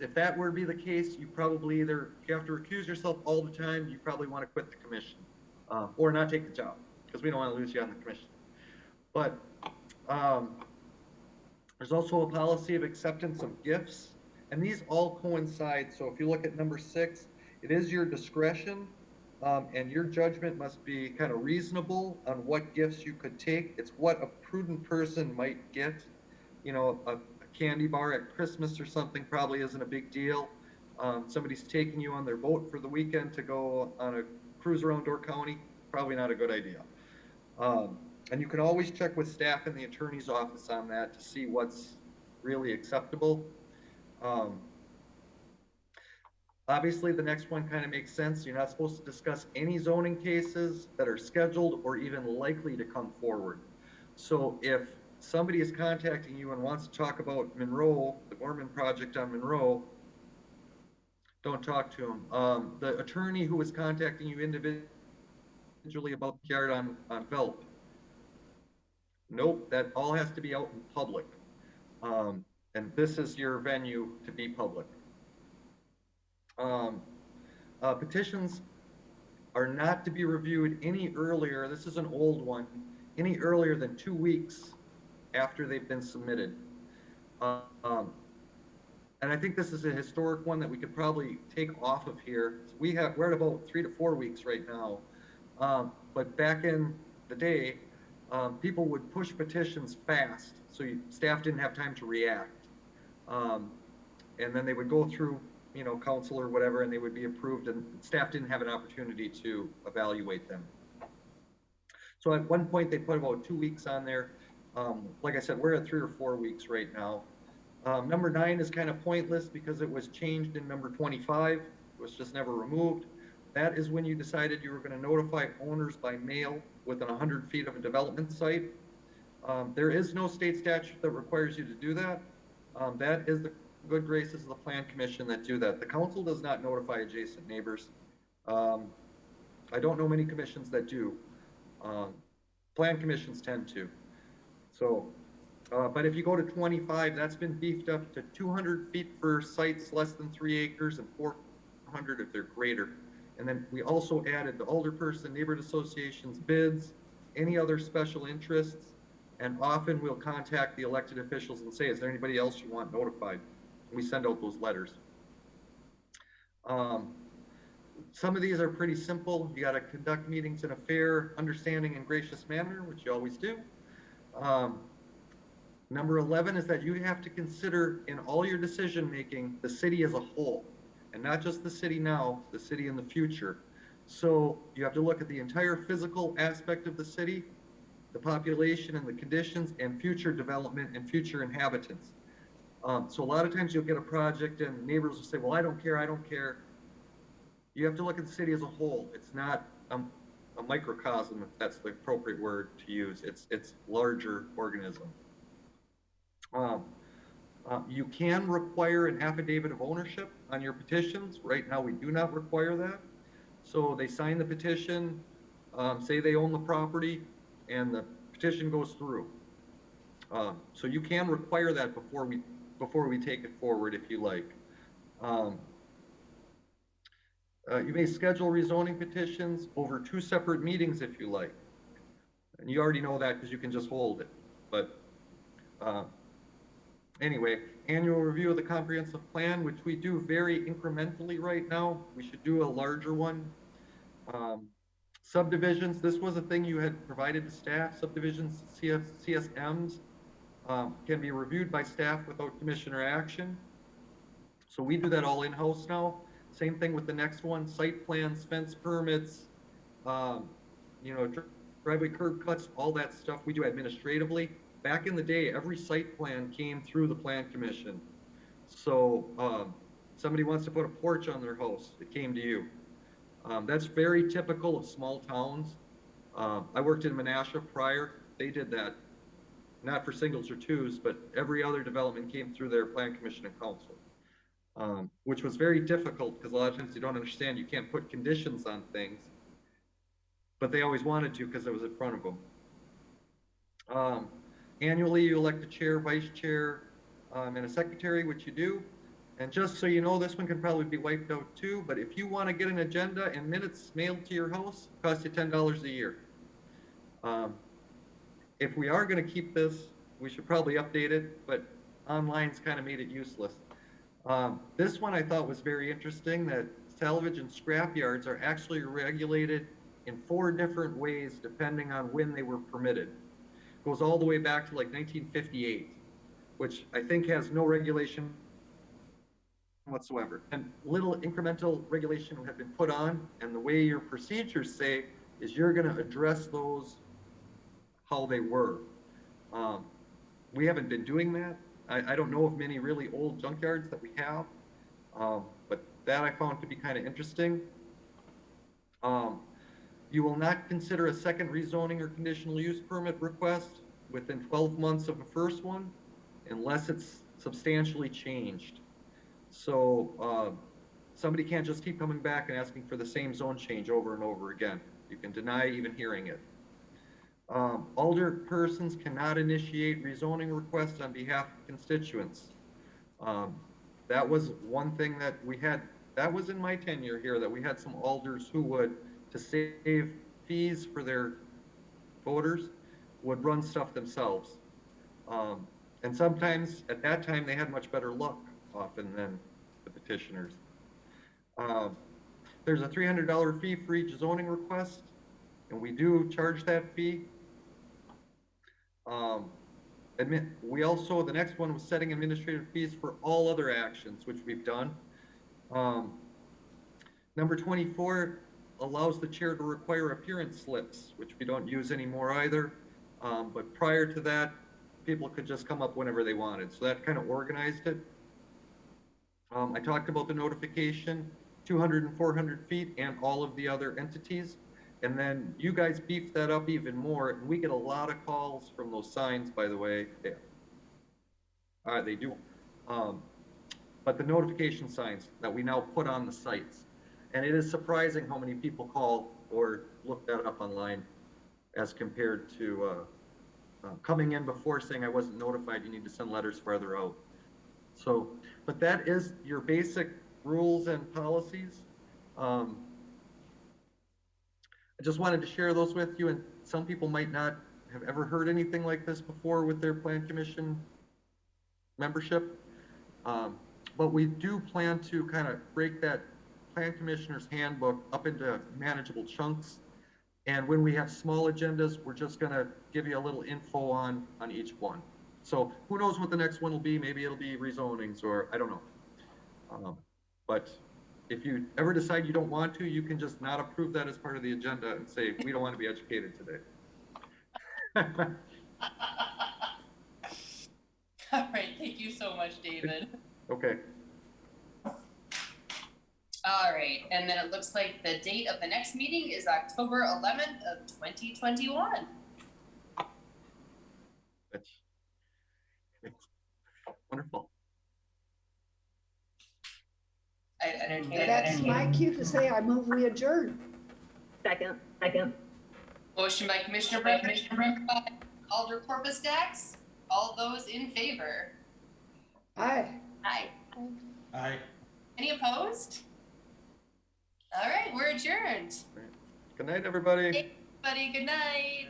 if that were to be the case, you probably either, if you have to recuse yourself all the time, you probably want to quit the commission, or not take the job, because we don't want to lose you on the commission. But there's also a policy of acceptance of gifts, and these all coincide. So if you look at number 6, it is your discretion, and your judgment must be kind of reasonable on what gifts you could take. It's what a prudent person might get. You know, a candy bar at Christmas or something probably isn't a big deal. Somebody's taking you on their boat for the weekend to go on a cruise around Door County, probably not a good idea. And you can always check with staff in the attorney's office on that to see what's really acceptable. Obviously, the next one kind of makes sense. You're not supposed to discuss any zoning cases that are scheduled or even likely to come forward. So if somebody is contacting you and wants to talk about Monroe, the Gorman project on Monroe, don't talk to them. The attorney who was contacting you individually about the yard on Velp, nope, that all has to be out in public. And this is your venue to be public. Petitions are not to be reviewed any earlier, this is an old one, any earlier than 2 weeks after they've been submitted. And I think this is a historic one that we could probably take off of here. We're at about 3 to 4 weeks right now. But back in the day, people would push petitions fast, so staff didn't have time to react. And then they would go through, you know, council or whatever, and they would be approved, and staff didn't have an opportunity to evaluate them. So at one point, they put about 2 weeks on there. Like I said, we're at 3 or 4 weeks right now. Number 9 is kind of pointless because it was changed in number 25. It was just never removed. That is when you decided you were going to notify owners by mail within 100 feet of a development site. There is no state statute that requires you to do that. That is the good graces of the Plan Commission that do that. The council does not notify adjacent neighbors. I don't know many commissions that do. Plan commissions tend to. So, but if you go to 25, that's been beefed up to 200 feet for sites less than 3 acres and 400 if they're greater. And then we also added the alderperson, neighborhood associations, bids, any other special interests, and often we'll contact the elected officials and say, is there anybody else you want notified? And we send out those letters. Some of these are pretty simple. You got to conduct meetings in a fair, understanding, and gracious manner, which you always do. Number 11 is that you have to consider in all your decision making the city as a whole, and not just the city now, the city in the future. So you have to look at the entire physical aspect of the city, the population and the conditions, and future development and future inhabitants. So a lot of times you'll get a project and neighbors will say, well, I don't care, I don't care. You have to look at the city as a whole. It's not a microcosm, if that's the appropriate word to use. It's larger organism. You can require an affidavit of ownership on your petitions. Right now, we do not require that. So they sign the petition, say they own the property, and the petition goes through. So you can require that before we take it forward if you like. You may schedule rezoning petitions over 2 separate meetings if you like. And you already know that because you can just hold it. But anyway, annual review of the comprehensive plan, which we do very incrementally right now. We should do a larger one. Subdivisions, this was a thing you had provided to staff. Subdivisions, CSMs can be reviewed by staff without commissioner action. So we do that all in-house now. Same thing with the next one, site plans, fence permits, you know, driveway curb cuts, all that stuff we do administratively. Back in the day, every site plan came through the plan commission. So somebody wants to put a porch on their house, it came to you. That's very typical of small towns. I worked in Menasha prior, they did that. Not for singles or twos, but every other development came through their plan commission and council. Which was very difficult because a lot of times you don't understand, you can't put conditions on things, but they always wanted to because it was in front of them. Annually, you elect a chair, vice chair, and a secretary, which you do. And just so you know, this one can probably be wiped out too, but if you want to get an agenda and minutes mailed to your house, it costs you $10 a year. If we are going to keep this, we should probably update it, but online's kind of made it useless. This one I thought was very interesting, that salvage and scrap yards are actually regulated in 4 different ways depending on when they were permitted. It goes all the way back to like 1958, which I think has no regulation whatsoever. And little incremental regulation have been put on, and the way your procedures say is you're going to address those how they were. We haven't been doing that. I don't know of many really old junkyards that we have, but that I found to be kind of interesting. You will not consider a second rezoning or conditional use permit request within 12 months of the first one, unless it's substantially changed. So somebody can't just keep coming back and asking for the same zone change over and over again. You can deny even hearing it. Alder persons cannot initiate rezoning requests on behalf of constituents. That was one thing that we had, that was in my tenure here, that we had some alders who would, to save fees for their voters, would run stuff themselves. And sometimes at that time they had much better luck often than the petitioners. There's a $300 fee for each zoning request, and we do charge that fee. We also, the next one was setting administrative fees for all other actions, which we've done. Number 24 allows the chair to require appearance slips, which we don't use anymore either. But prior to that, people could just come up whenever they wanted. So that kind of organized it. I talked about the notification, 200 and 400 feet, and all of the other entities. And then you guys beefed that up even more. And we get a lot of calls from those signs, by the way. Yeah. They do. But the notification signs that we now put on the sites. And it is surprising how many people call or look that up online as compared to coming in before saying I wasn't notified, you need to send letters farther out. So, but that is your basic rules and policies. I just wanted to share those with you, and some people might not have ever heard anything like this before with their plan commission membership. But we do plan to kind of break that plan commissioner's handbook up into manageable chunks. And when we have small agendas, we're just gonna give you a little info on each one. So who knows what the next one will be? Maybe it'll be rezonings, or I don't know. But if you ever decide you don't want to, you can just not approve that as part of the agenda and say, we don't want to be educated today. All right, thank you so much, David. Okay. All right, and then it looks like the date of the next meeting is October 11th of 2021. Wonderful. That's my cue to say I move we adjourn. Second. Motion by Commissioner Brink, by Alder Corpus Dax. All those in favor? Aye. Aye. Aye. Any opposed? All right, we're adjourned. Good night, everybody. Buddy, good night.